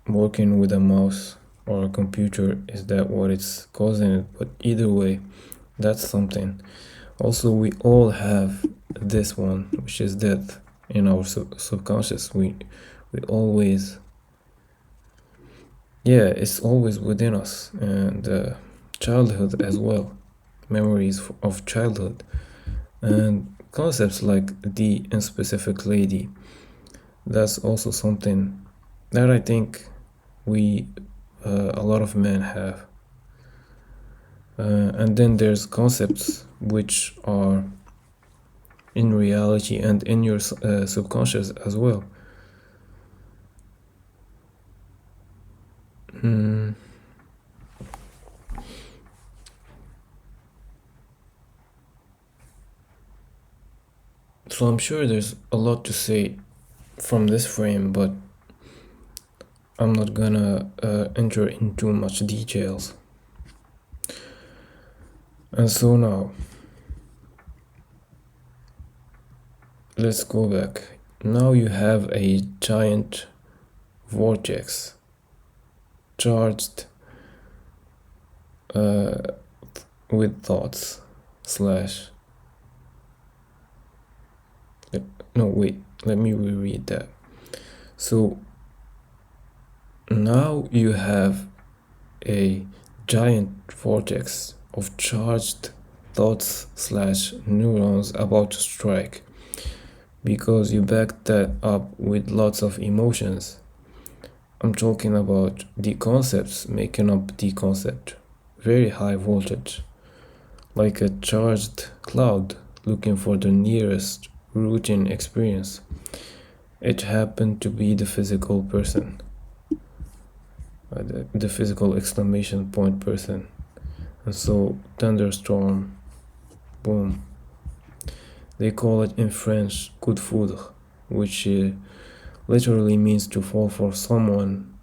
working with a mouse or a computer, is that what it's causing it, but either way, that's something. Also, we all have this one, which is death in our subconscious. We always, yeah, it's always within us, and childhood as well, memories of childhood, and concepts like the unspecific lady. That's also something that I think we a lot of men have. And then there's concepts which are in reality and in your subconscious as well. So I'm sure there's a lot to say from this frame, but I'm not gonna enter in too much details. And so now, let's go back. Now you have a giant vortex charged with thoughts slash no wait, let me reread that. So now you have a giant vortex of charged thoughts slash neurons about to strike, because you backed that up with lots of emotions. I'm talking about the concepts making up the concept, very high voltage, like a charged cloud looking for the nearest routine experience. It happened to be the physical person, the physical exclamation point person. And so thunderstorm, boom. They call it in French coup de foudre, which literally means to fall for someone,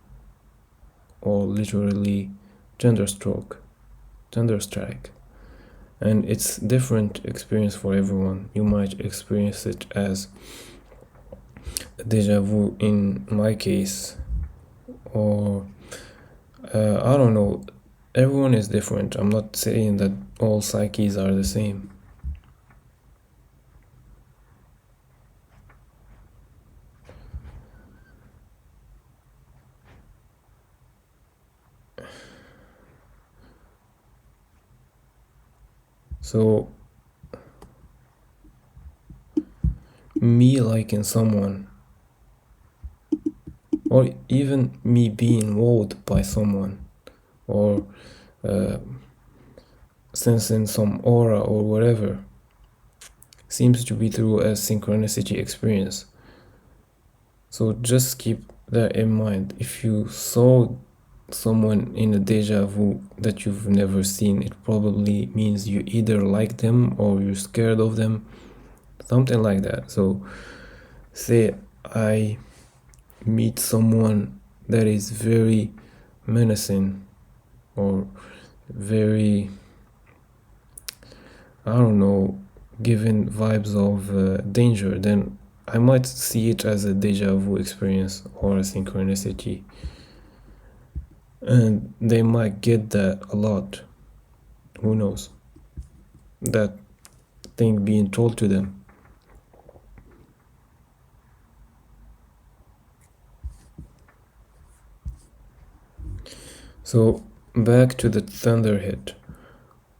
or literally thunderstrike. And it's different experience for everyone. You might experience it as a deja vu in my case, or I don't know, everyone is different. I'm not saying that all psyches are the same. So me liking someone, or even me being wowed by someone, or sensing some aura or whatever, seems to be through a synchronicity experience. So just keep that in mind. If you saw someone in a deja vu that you've never seen, it probably means you either like them or you're scared of them, something like that. So say I meet someone that is very menacing or very, I don't know, giving vibes of danger, then I might see it as a deja vu experience or a synchronicity, and they might get that a lot. Who knows? That thing being told to them. So back to the thunder hit.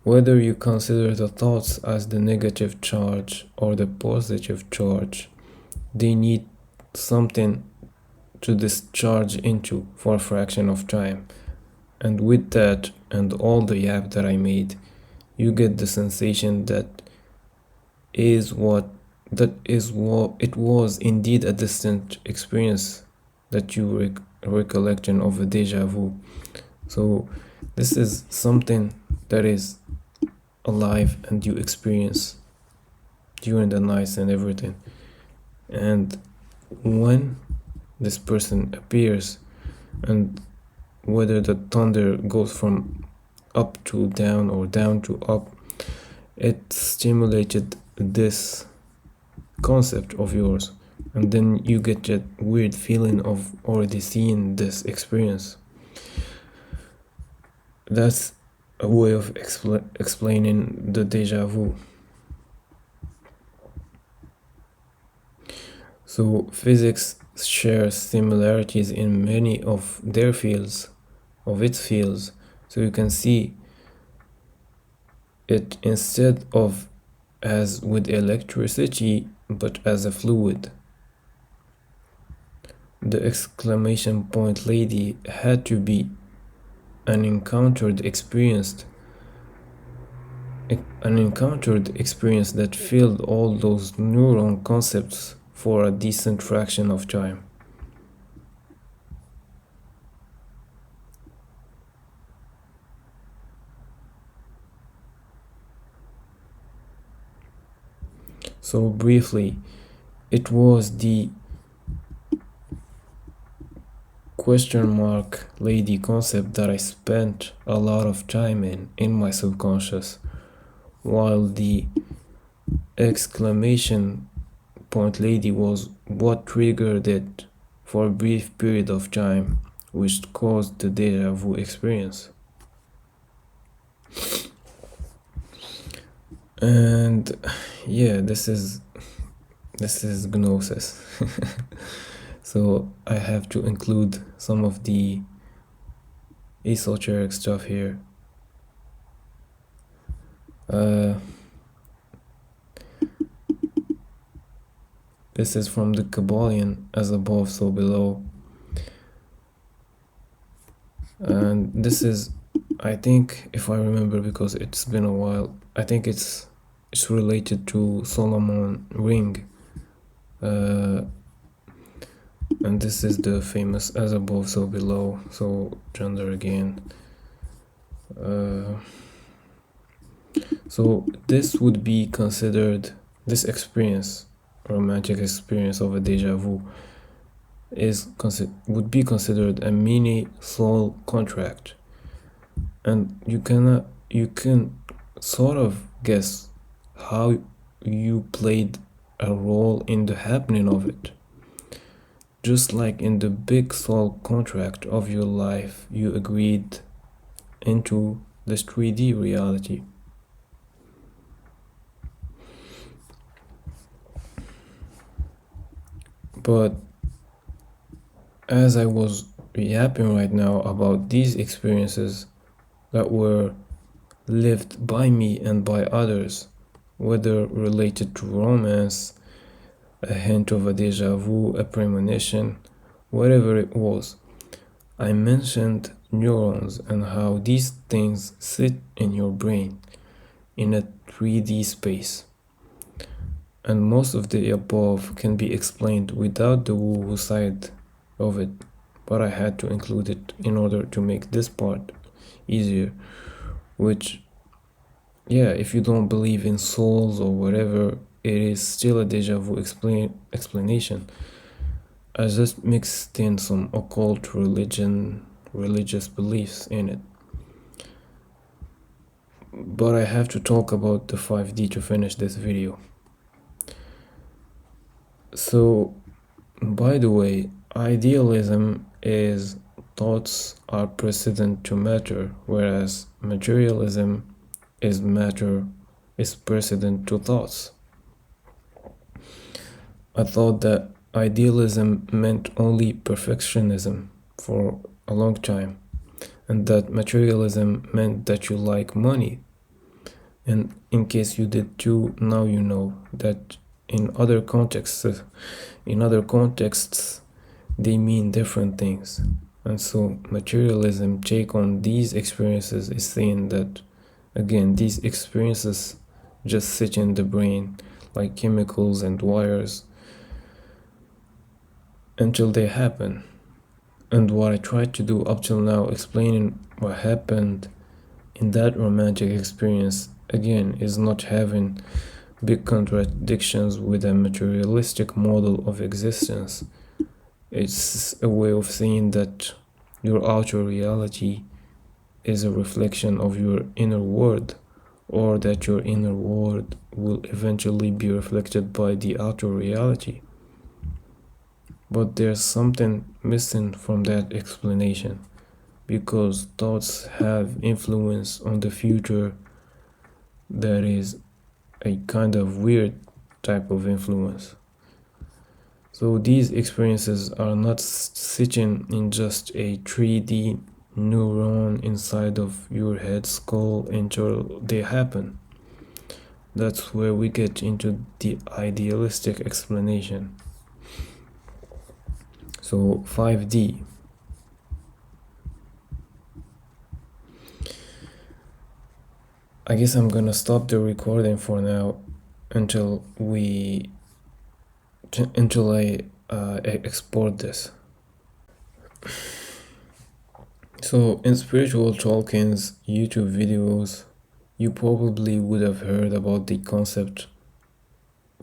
Whether you consider the thoughts as the negative charge or the positive charge, they need something to discharge into for a fraction of time. And with that and all the yap that I made, you get the sensation that is what it was indeed a distant experience that you recollecting of a deja vu. So this is something that is alive and you experience during the nights and everything. And when this person appears, and whether the thunder goes from up to down or down to up, it stimulated this concept of yours, and then you get that weird feeling of already seeing this experience. That's a way of explaining the deja vu. So physics shares similarities in many of its fields. So you can see it instead of as with electricity, but as a fluid. The exclamation point lady had to be an encountered experience that filled all those neuron concepts for a decent fraction of time. So briefly, it was the question mark lady concept that I spent a lot of time in my subconscious, while the exclamation point lady was what triggered it for a brief period of time, which caused the deja vu experience. And yeah, this is gnosis. So I have to include some of the esoteric stuff here. This is from the Kabbalion, as above, so below. And this is, I think, if I remember, because it's been a while, I think it's related to Solomon ring. And this is the famous as above, so below, so gender again. So this would be considered, this experience, romantic experience of a deja vu, would be considered a mini soul contract, and you can sort of guess how you played a role in the happening of it. Just like in the big soul contract of your life, you agreed into this 3D reality. But as I was yapping right now about these experiences that were lived by me and by others, whether related to romance, a hint of a deja vu, a premonition, whatever it was, I mentioned neurons and how these things sit in your brain in a 3D space. And most of the above can be explained without the woo-woo side of it, but I had to include it in order to make this part easier, which, yeah, if you don't believe in souls or whatever, it is still a deja vu explanation. I just mixed in some occult religious beliefs in it. But I have to talk about the 5D to finish this video. So, by the way, idealism is thoughts are precedent to matter, whereas materialism is matter is precedent to thoughts. I thought that idealism meant only perfectionism for a long time, and that materialism meant that you like money. And in case you did too, now you know that in other contexts they mean different things. And so materialism take on these experiences is saying that, again, these experiences just sit in the brain like chemicals and wires until they happen. And what I tried to do up till now, explaining what happened in that romantic experience, again, is not having big contradictions with a materialistic model of existence. It's a way of saying that your outer reality is a reflection of your inner world, or that your inner world will eventually be reflected by the outer reality. But there's something missing from that explanation, because thoughts have influence on the future that is a kind of weird type of influence. So these experiences are not sitting in just a 3D neuron inside of your head skull until they happen. That's where we get into the idealistic explanation. So 5D. I guess I'm gonna stop the recording for now until I export this. So in Spiritual Tolkien's YouTube videos, you probably would have heard about the concept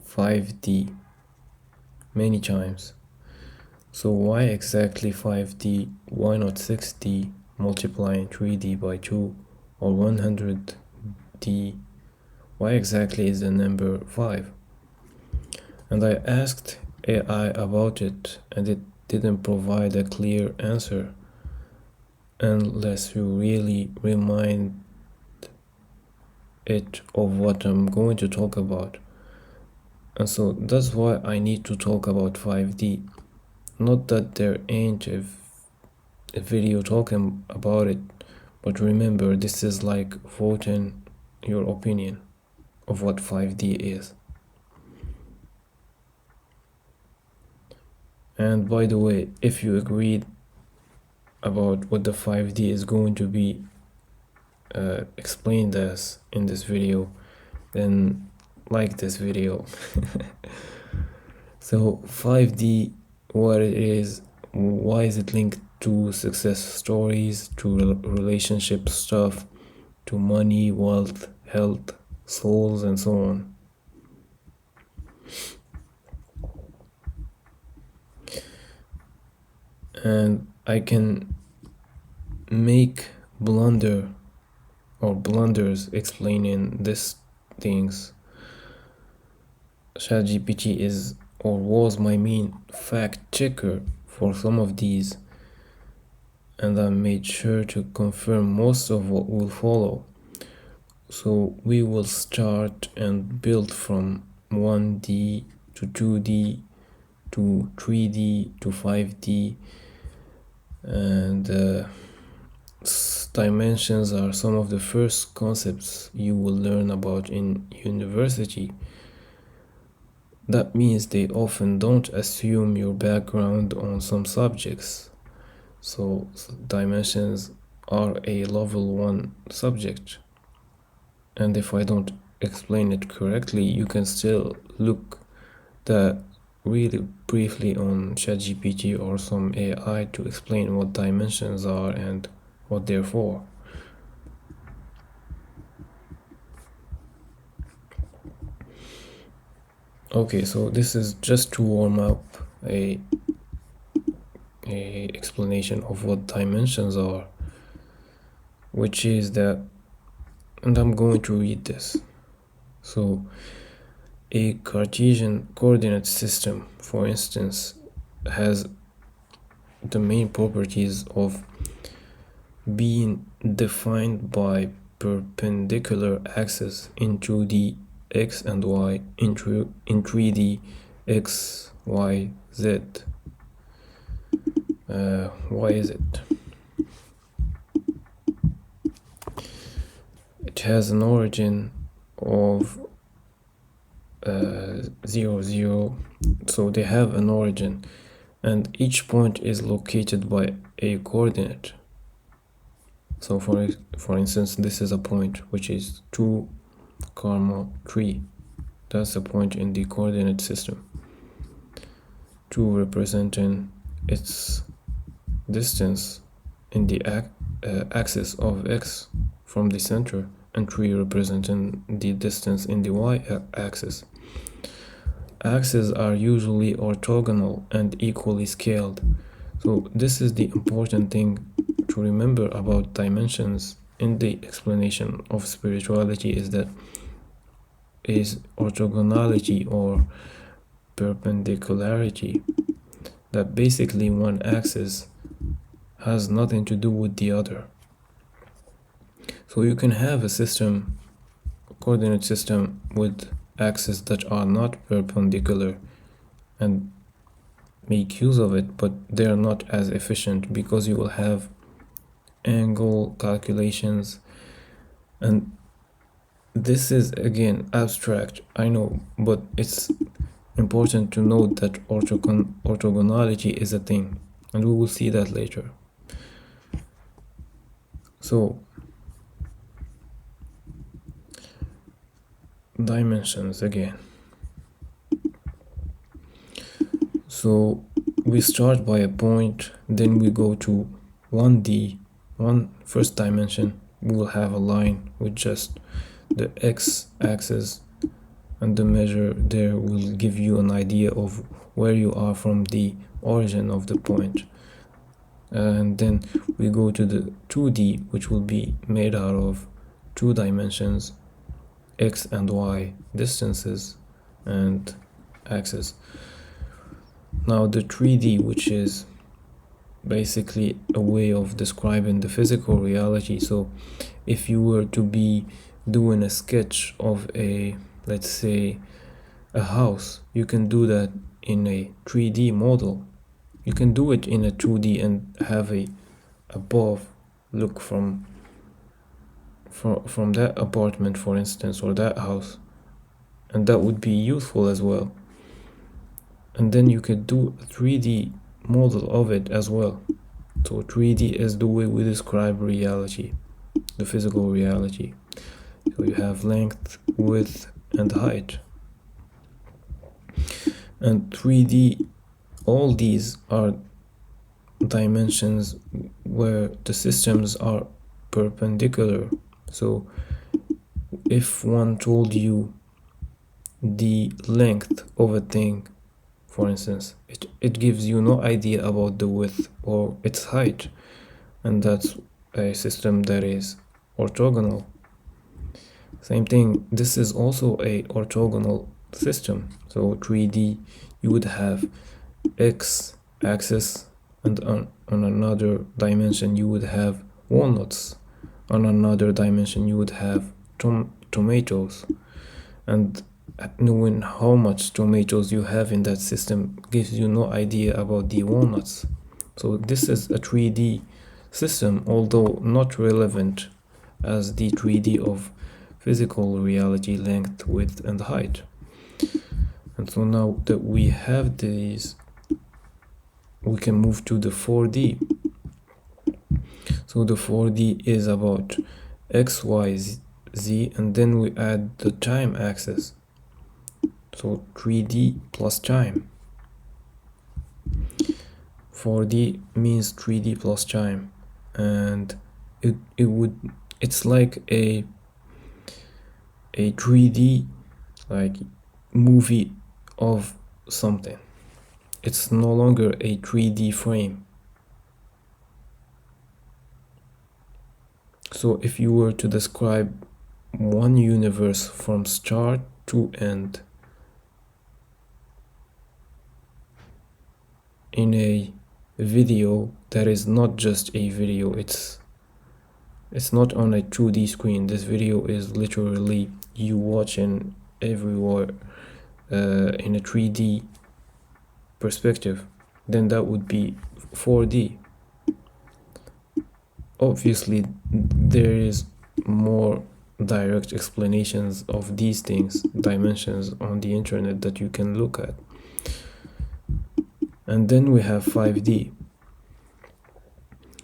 5D many times. So why exactly 5D? Why not 6D multiplying 3D by 2 or 100D? Why exactly is the number 5? And I asked AI about it, and it didn't provide a clear answer unless you really remind it of what I'm going to talk about. And so that's why I need to talk about 5D. Not that there ain't a video talking about it, but remember, this is like voting your opinion of what 5D is. And by the way, if you agreed about what the 5D is going to be explained as in this video, then like this video. So 5D, what it is, why is it linked to success stories, to relationship stuff, to money, wealth, health, souls, and so on. And I can make blunders explaining these things. ChatGPT is or was my main fact checker for some of these, and I made sure to confirm most of what will follow. So we will start and build from 1D to 2D to 3D to 5D, and dimensions are some of the first concepts you will learn about in university. That means they often don't assume your background on some subjects. So dimensions are a level 1 subject. And if I don't explain it correctly, you can still look that really briefly on ChatGPT or some AI to explain what dimensions are and what they're for. Okay, so this is just to warm up a explanation of what dimensions are, which is that, and I'm going to read this. So a Cartesian coordinate system, for instance, has the main properties of being defined by perpendicular axes in 2D x and y, in 3D x, y, z. Why is it? It has an origin of 0, 0, so they have an origin, and each point is located by a coordinate. So for instance, this is a point which is 2, 3. That's a point in the coordinate system. 2 representing its distance in the axis of x from the center, and 3 representing the distance in the y-axis. Axes are usually orthogonal and equally scaled. So this is the important thing to remember about dimensions in the explanation of spirituality, is that is orthogonality or perpendicularity. that basically one axis has nothing to do with the other. So you can have a system, a coordinate system with axes that are not perpendicular and make use of it, but they are not as efficient because you will have angle calculations, and this is again abstract, I know, but it's important to note that orthogonality is a thing, and we will see that later. So dimensions again. So we start by a point, then we go to 1D, first dimension. We will have a line with just the x-axis, and the measure there will give you an idea of where you are from the origin of the point. And then we go to the 2D, which will be made out of 2 dimensions, x and y distances and axes. Now the 3D, which is basically a way of describing the physical reality. So if you were to be doing a sketch of a, let's say, a house, you can do that in a 3D model. You can do it in a 2D and have a above look from that apartment, for instance, or that house, and that would be useful as well. And then you could do a 3D model of it as well. So 3D is the way we describe reality, the physical reality. So you have length, width, and height. And 3D, all these are dimensions where the systems are perpendicular. So if one told you the length of a thing, for instance, it gives you no idea about the width or its height, and that's a system that is orthogonal. Same thing, this is also a orthogonal system. So 3D, you would have x-axis, and on another dimension you would have walnuts. On another dimension you would have tomatoes. And knowing how much tomatoes you have in that system gives you no idea about the walnuts. So this is a 3D system, although not relevant as the 3D of physical reality, length, width, and height. And so now that we have these, we can move to the 4D. So the 4D is about x, y, z, and then we add the time axis. So 3D plus time. 4D means 3D plus time, and it's like a 3D like movie of something. It's no longer a 3D frame. So if you were to describe one universe from start to end in a video that is not just a video, it's not on a 2D screen. This video is literally you watching everywhere in a 3D perspective, then that would be 4D. Obviously there is more direct explanations of these things, dimensions, on the internet that you can look at. And then we have 5D.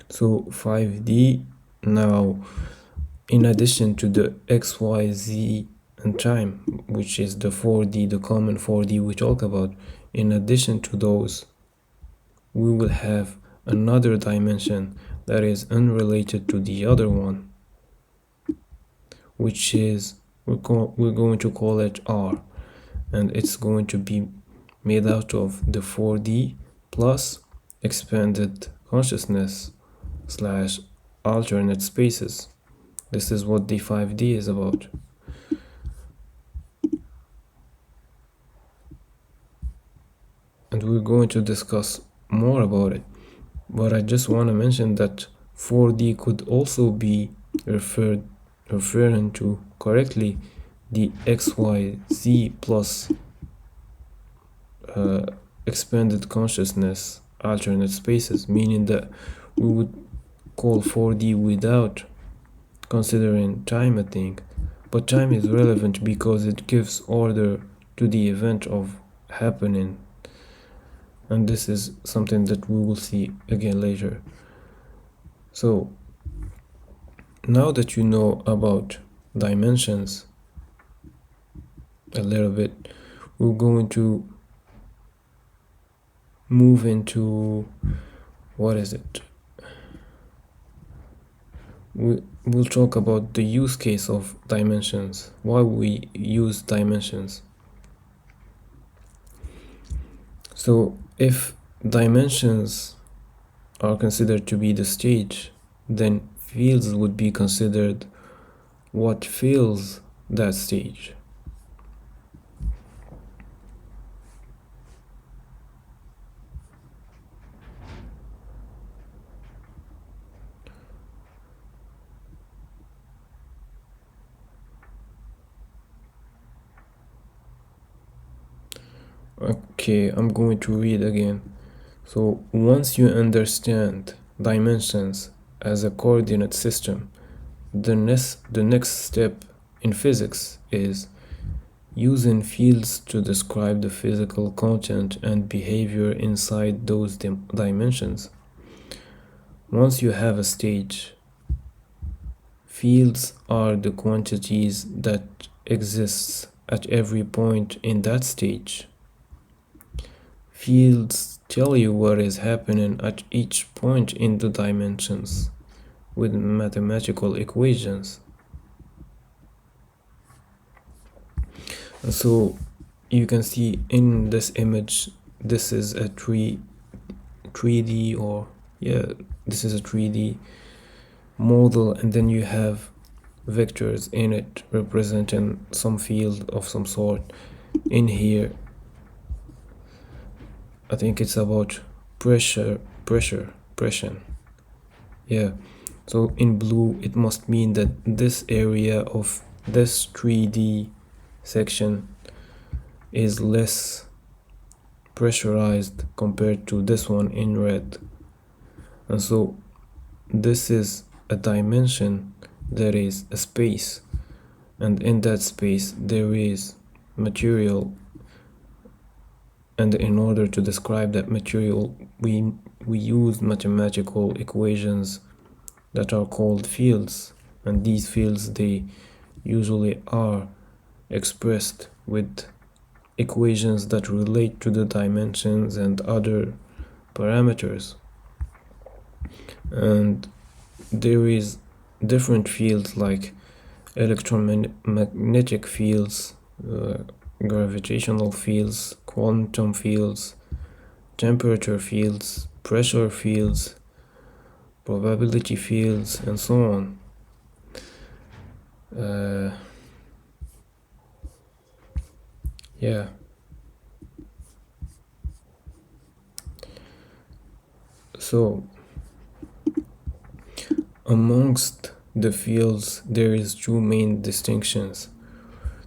So 5D, now in addition to the X, Y, Z and time, which is the 4D, the common 4D we talk about, in addition to those, we will have another dimension that is unrelated to the other one, which is, we're going to call it R, and it's going to be made out of the 4D plus expanded consciousness / alternate spaces. This is what the 5D is about. And we're going to discuss more about it, but I just want to mention that 4D could also be referring to correctly the XYZ plus expanded consciousness alternate spaces, meaning that we would call 4D without considering time a thing. But time is relevant because it gives order to the event of happening, and this is something that we will see again later. So now that you know about dimensions a little bit, we're going to move into what is it? We'll talk about the use case of dimensions, why we use dimensions. So if dimensions are considered to be the stage, then fields would be considered what fills that stage. Okay, I'm going to read again. So once you understand dimensions as a coordinate system, the next step in physics is using fields to describe the physical content and behavior inside those dimensions. Once you have a stage, fields are the quantities that exists at every point in that stage. Fields tell you what is happening at each point in the dimensions with mathematical equations. And so you can see in this image, this is a 3D, or yeah, this is a 3D model, and then you have vectors in it representing some field of some sort. In here, I think it's about pressure. Yeah, so in blue it must mean that this area of this 3D section is less pressurized compared to this one in red. And so this is a dimension that is a space, and in that space there is material, and in order to describe that material we use mathematical equations that are called fields, and these fields, they usually are expressed with equations that relate to the dimensions and other parameters. And there is different fields like electromagnetic fields, gravitational fields, quantum fields, temperature fields, pressure fields, probability fields, and so on. Yeah. So amongst the fields, there is two main distinctions.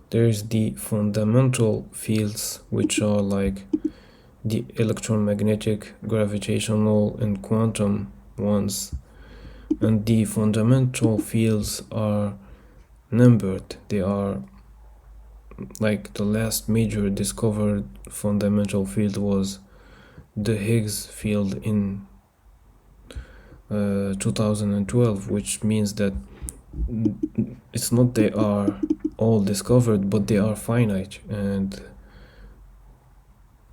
There's the fundamental fields, which are like the electromagnetic, gravitational, and quantum ones. And the fundamental fields are numbered. They are like the last major discovered fundamental field was the Higgs field in 2012, which means that it's not they are all discovered, but they are finite. And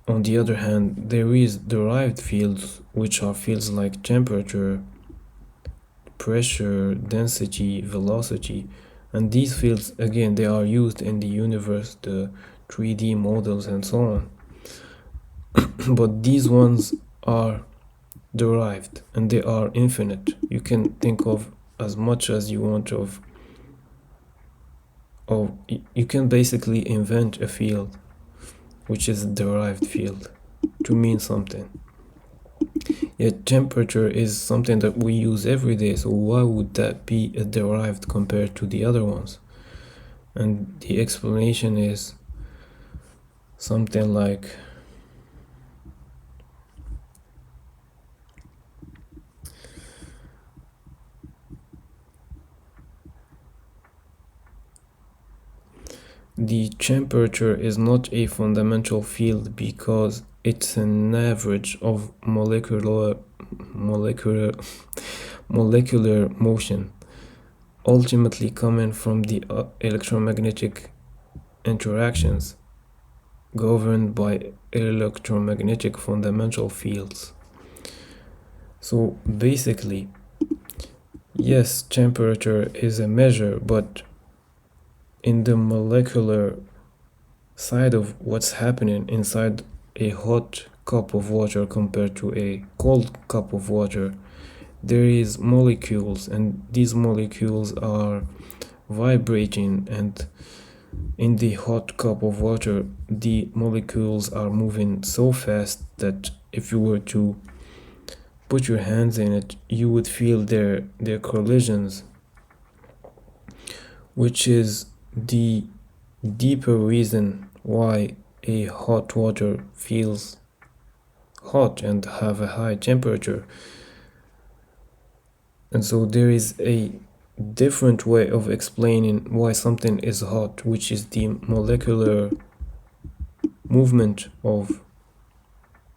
on the other hand, there is derived fields, which are fields like temperature, pressure, density, velocity, and these fields, again, they are used in the universe, the 3D models and so on. But these ones are derived and they are infinite. You can think of as much as you want of you can basically invent a field which is a derived field to mean something. Yet temperature is something that we use every day, so why would that be derived compared to the other ones? And the explanation is something like the temperature is not a fundamental field because it's an average of molecular molecular motion, ultimately coming from the electromagnetic interactions governed by electromagnetic fundamental fields. So basically, yes, temperature is a measure, but in the molecular side of what's happening inside a hot cup of water compared to a cold cup of water, there is molecules, and these molecules are vibrating, and in the hot cup of water the molecules are moving so fast that if you were to put your hands in it you would feel their collisions, which is the deeper reason why a hot water feels hot and have a high temperature. And so there is a different way of explaining why something is hot, which is the molecular movement of,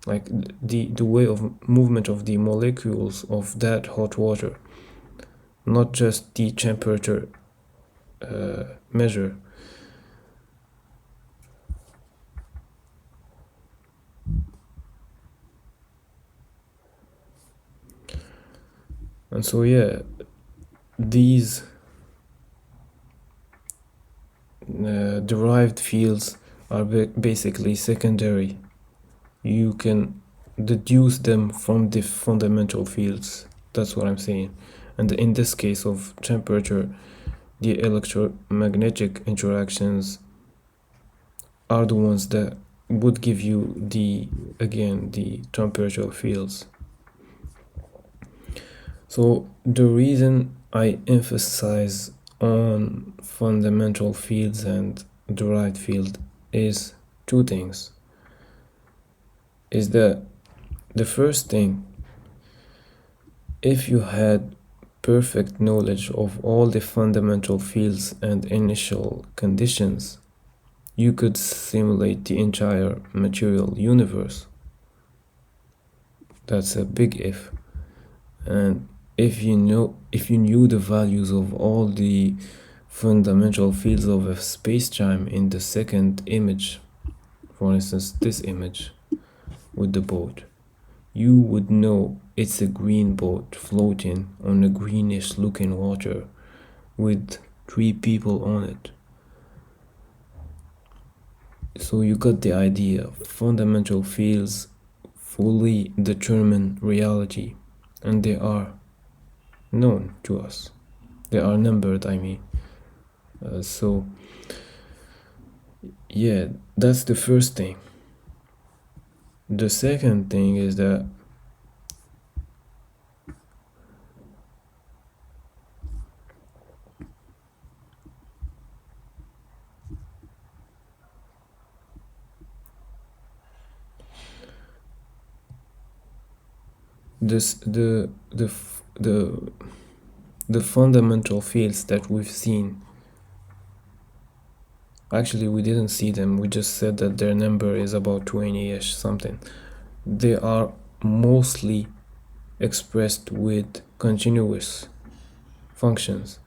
like, the way of movement of the molecules of that hot water, not just the temperature measure. And so yeah, these derived fields are basically secondary. You can deduce them from the fundamental fields. That's what I'm saying. And in this case of temperature, the electromagnetic interactions are the ones that would give you the temperature fields. So the reason I emphasize on fundamental fields and derived field is two things. Is that the first thing, if you had perfect knowledge of all the fundamental fields and initial conditions, you could simulate the entire material universe. That's a big if. And if you knew the values of all the fundamental fields of a space-time in the second image, for instance this image with the boat, you would know it's a green boat floating on a greenish looking water with 3 people on it. So you got the idea. Fundamental fields fully determine reality, and they are known to us. They are numbered, I mean. So yeah, that's the first thing. The second thing is that this the fundamental fields that we've seen, actually we didn't see them, we just said that their number is about 20-ish something. They are mostly expressed with continuous functions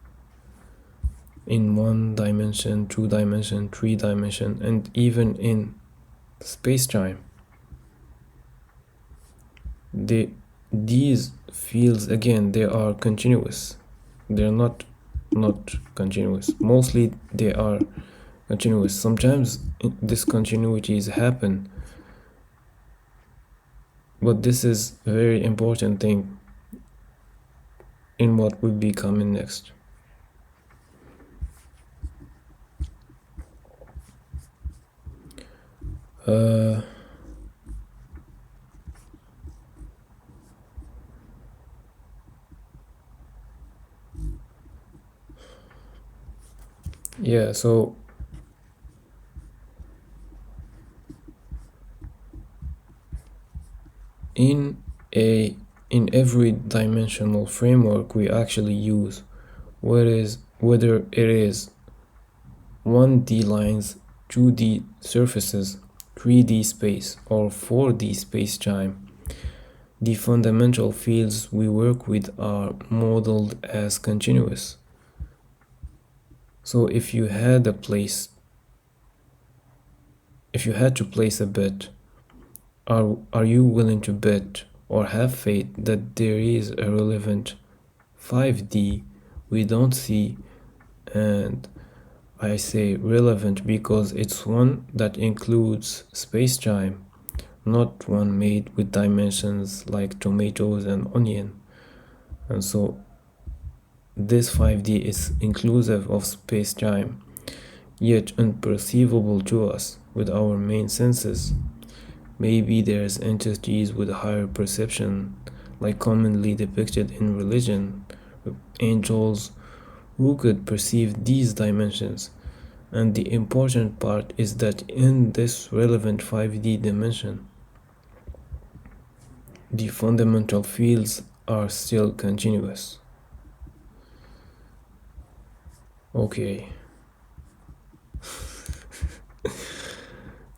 in 1 dimension, 2 dimension, 3 dimension, and even in space-time. These fields, again, they are continuous. They're not continuous. Mostly they are continuous. Sometimes discontinuities happen, but this is a very important thing in what will be coming next. Yeah, so in a in every dimensional framework we actually use, whether it is 1D lines, 2D surfaces, 3D space, or 4D space-time, the fundamental fields we work with are modeled as continuous. So if you had to place a bet, are you willing to bet or have faith that there is a relevant 5D we don't see? And I say relevant because it's one that includes space-time, not one made with dimensions like tomatoes and onion. And so this 5D is inclusive of space-time, yet unperceivable to us with our main senses. Maybe there's entities with higher perception, like commonly depicted in religion, angels who could perceive these dimensions. And the important part is that in this relevant 5D dimension, the fundamental fields are still continuous. Okay.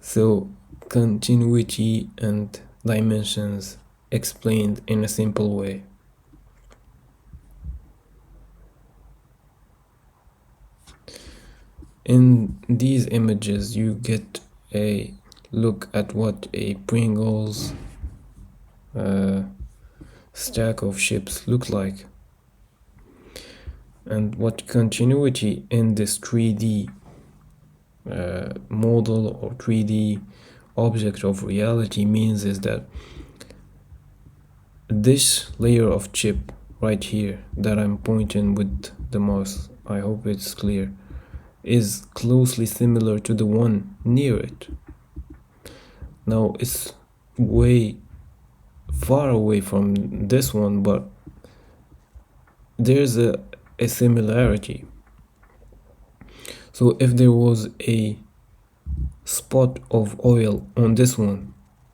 So, continuity and dimensions explained in a simple way. In these images, you get a look at what a Pringles stack of chips look like, and what continuity in this 3D model or 3D object of reality means is that this layer of chip right here that I'm pointing with the mouse, I hope it's clear, is closely similar to the one near it. Now it's way far away from this one, but there's a similarity. So if there was a spot of oil on this one,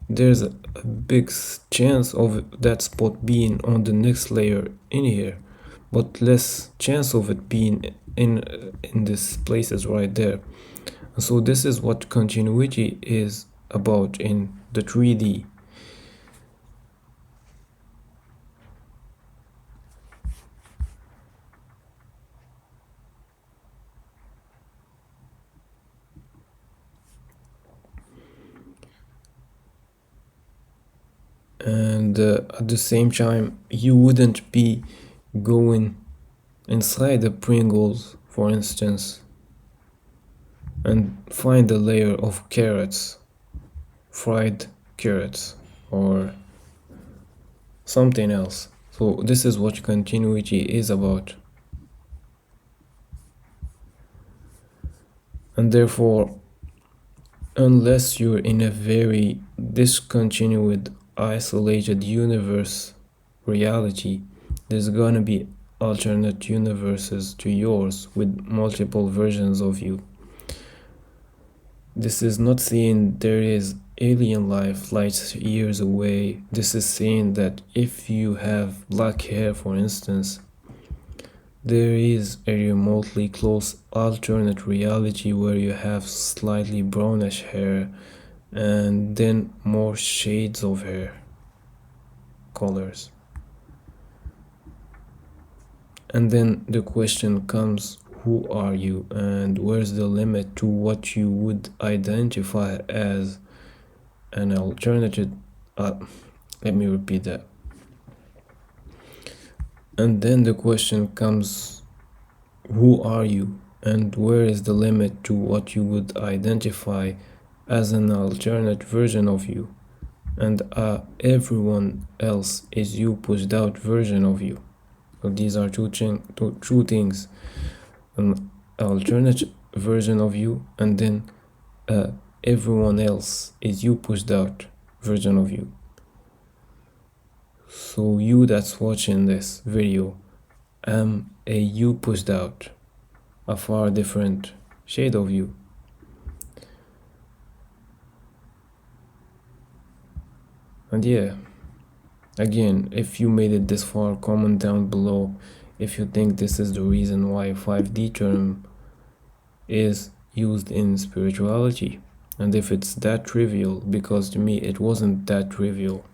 there's a big chance of that spot being on the next layer in here, but less chance of it being in this places right there. So this is what continuity is about in the 3D. And at the same time, you wouldn't be going inside the Pringles, for instance, and find a layer of carrots, fried carrots, or something else. So this is what continuity is about. And therefore, unless you're in a very discontinued, isolated universe reality, there's gonna be alternate universes to yours with multiple versions of you. This is not saying there is alien life light years away. This is saying that if you have black hair, for instance, there is a remotely close alternate reality where you have slightly brownish hair and then more shades of hair colors. And then the question comes, who are you and where's the limit to what you would identify as an alternative? Let me repeat that. And then the question comes, who are you and where is the limit to what you would identify as an alternate version of you, and everyone else is you pushed out version of you. So these are two things: an alternate version of you, and then everyone else is you pushed out version of you. So you that's watching this video, I'm a you pushed out. a far different shade of you. And yeah, again, if you made it this far, comment down below if you think this is the reason why 5D term is used in spirituality, and if it's that trivial, because to me it wasn't that trivial.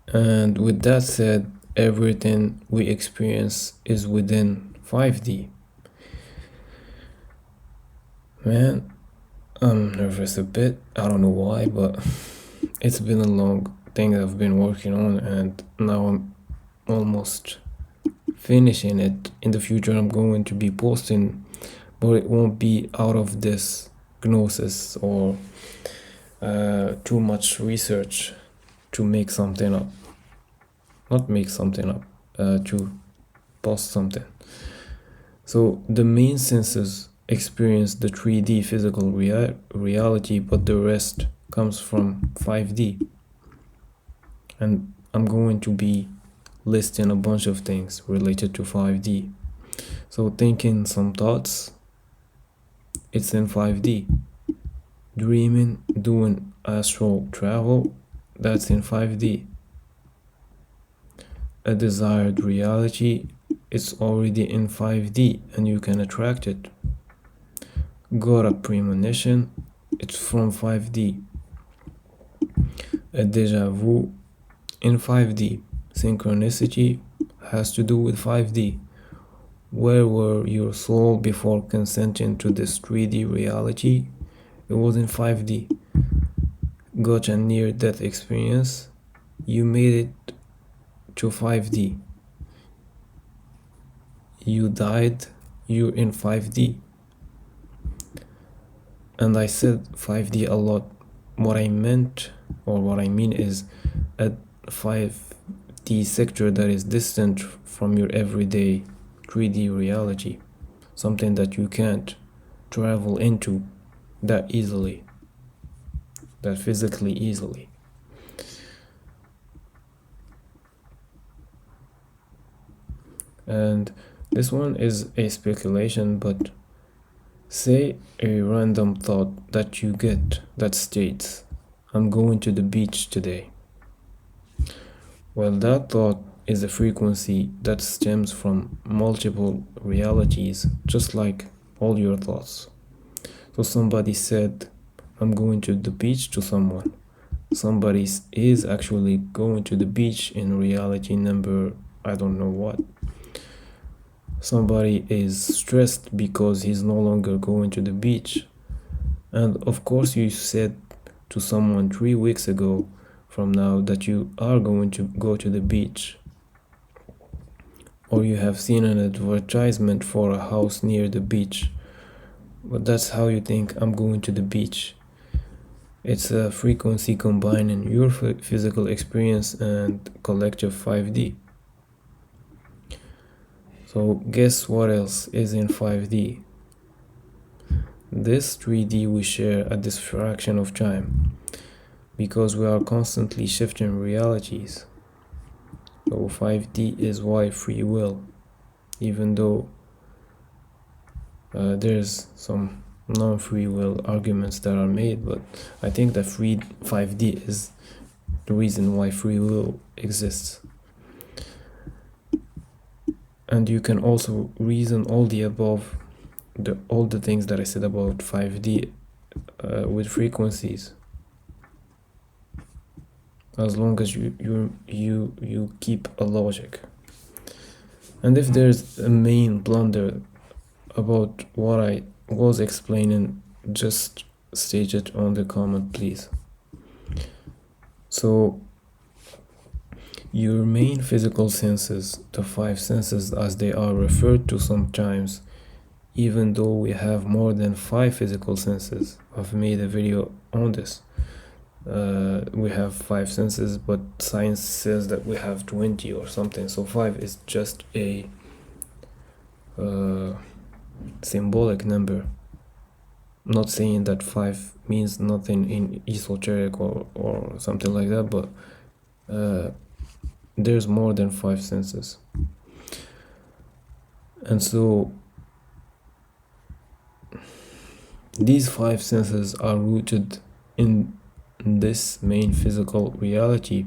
And with that said, everything we experience is within 5D. Man, I'm nervous a bit. I don't know why, but it's been a long thing I've been working on, and now I'm almost finishing it. In the future, I'm going to be posting, but it won't be out of this gnosis or too much research to make something up. Not make something up, to post something. So the main senses experience the 3D physical reality, but the rest comes from 5D. And I'm going to be listing a bunch of things related to 5D. So thinking some thoughts, it's in 5D. Dreaming, doing astral travel, that's in 5D. A desired reality, it's already in 5D and you can attract it. Got a premonition, it's from 5D. A deja vu, in 5D. Synchronicity has to do with 5D. Where were your soul before consenting to this 3D reality? It was in 5D. Got a near-death experience, you made it to 5D. You died, you're in 5D. And I said 5D a lot. What I meant, or what I mean, is a 5D sector that is distant from your everyday 3D reality. Something that you can't travel into that easily, that physically easily. And this one is a speculation, but say a random thought that you get that states, I'm going to the beach today. Well, that thought is a frequency that stems from multiple realities, just like all your thoughts. So somebody said, I'm going to the beach to someone. Somebody is actually going to the beach in reality number, I don't know what. Somebody is stressed because he's no longer going to the beach. And of course you said to someone 3 weeks ago from now that you are going to go to the beach. Or you have seen an advertisement for a house near the beach. But that's how you think, I'm going to the beach. It's a frequency combining your physical experience and collective 5D. So guess what else is in 5D? This 3D we share at this fraction of time, because we are constantly shifting realities. So 5D is why free will, even though there's some non-free will arguments that are made, but I think that 5D is the reason why free will exists. And you can also reason all the above, all the things that I said about 5D with frequencies, as long as you keep a logic. And if there's a main blunder about what I was explaining, just state it on the comment, please. So your main physical senses, the 5 senses as they are referred to sometimes, even though we have more than 5 physical senses. I've made a video on this. We have 5 senses, but science says that we have 20 or something, so 5 is just a symbolic number. I'm not saying that 5 means nothing in esoteric or something like that, but there's more than 5 senses. And so these 5 senses are rooted in this main physical reality.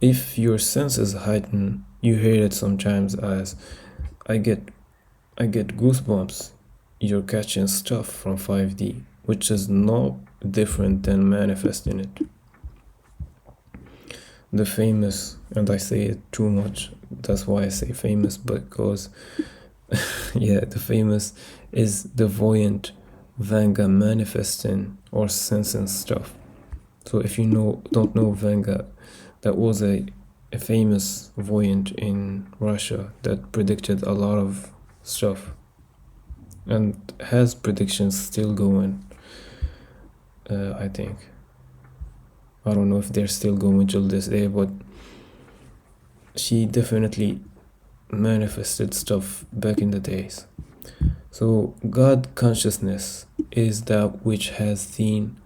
If your senses heighten, you hear it sometimes as I get goosebumps. You're catching stuff from 5D, which is no different than manifesting it. The famous, and I say it too much, that's why I say famous, because yeah, the famous is the voyant Vanga manifesting or sensing stuff. So if you don't know Vanga, that was a famous voyant in Russia that predicted a lot of stuff and has predictions still going. I think I don't know if they're still going till this day, but she definitely manifested stuff back in the days. So God consciousness is that which has seen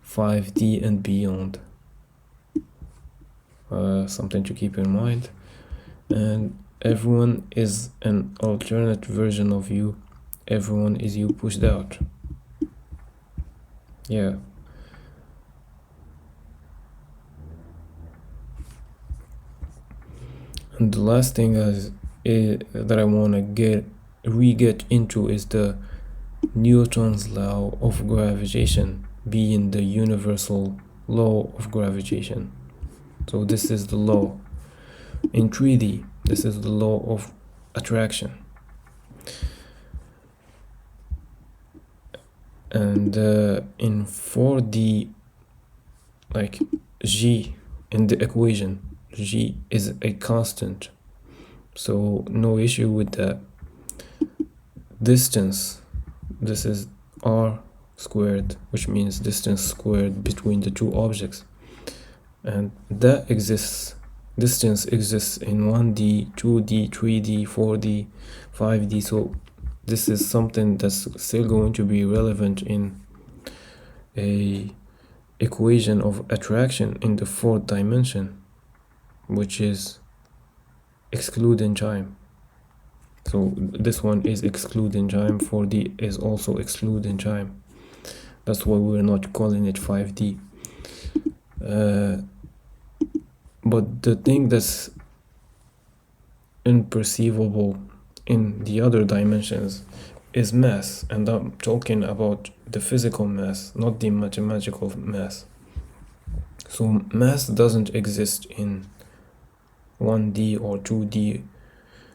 5D and beyond. Something to keep in mind. And everyone is an alternate version of you. Everyone is you pushed out. Yeah. And the last thing that I want to get into is the Newton's law of gravitation being the universal law of gravitation. So this is the law. In 3D, this is the law of attraction. And in 4D, like G in the equation, G is a constant, so no issue with that. Distance, this is r squared, which means distance squared between the two objects, and that exists. Distance exists in 1D, 2D, 3D, 4D, 5D, so this is something that's still going to be relevant in a equation of attraction in the 4th dimension, which is excluding time. So this one is excluding time, 4D is also excluding time. That's why we're not calling it 5D. But the thing that's imperceivable in the other dimensions is mass, and I'm talking about the physical mass, not the mathematical mass. So mass doesn't exist in 1D or 2D,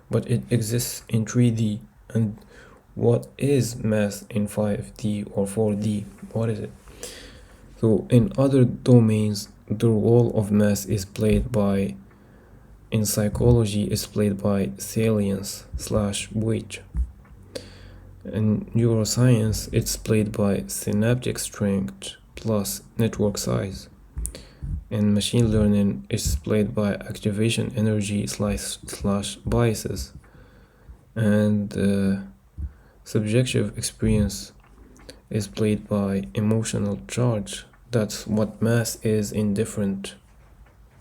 but it exists in 3D. And what is mass in 5D or 4D? What is it? So in other domains, the role of mass is played by, in psychology, is played by salience/weight. In neuroscience, it's played by synaptic strength plus network size. In machine learning, it's played by activation energy slash biases. And subjective experience is played by emotional charge. That's what mass is in different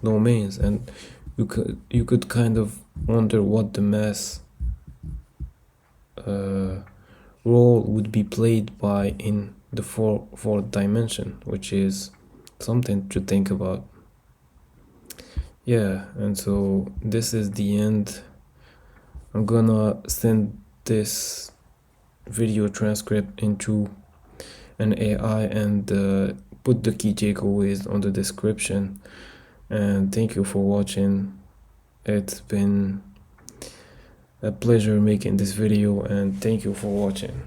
domains, and you could kind of wonder what the mass role would be played by in the fourth dimension, which is something to think about. Yeah, and so this is the end. I'm gonna send this video transcript into an AI and put the key takeaways on the description. And thank you for watching. It's been a pleasure making this video, and thank you for watching.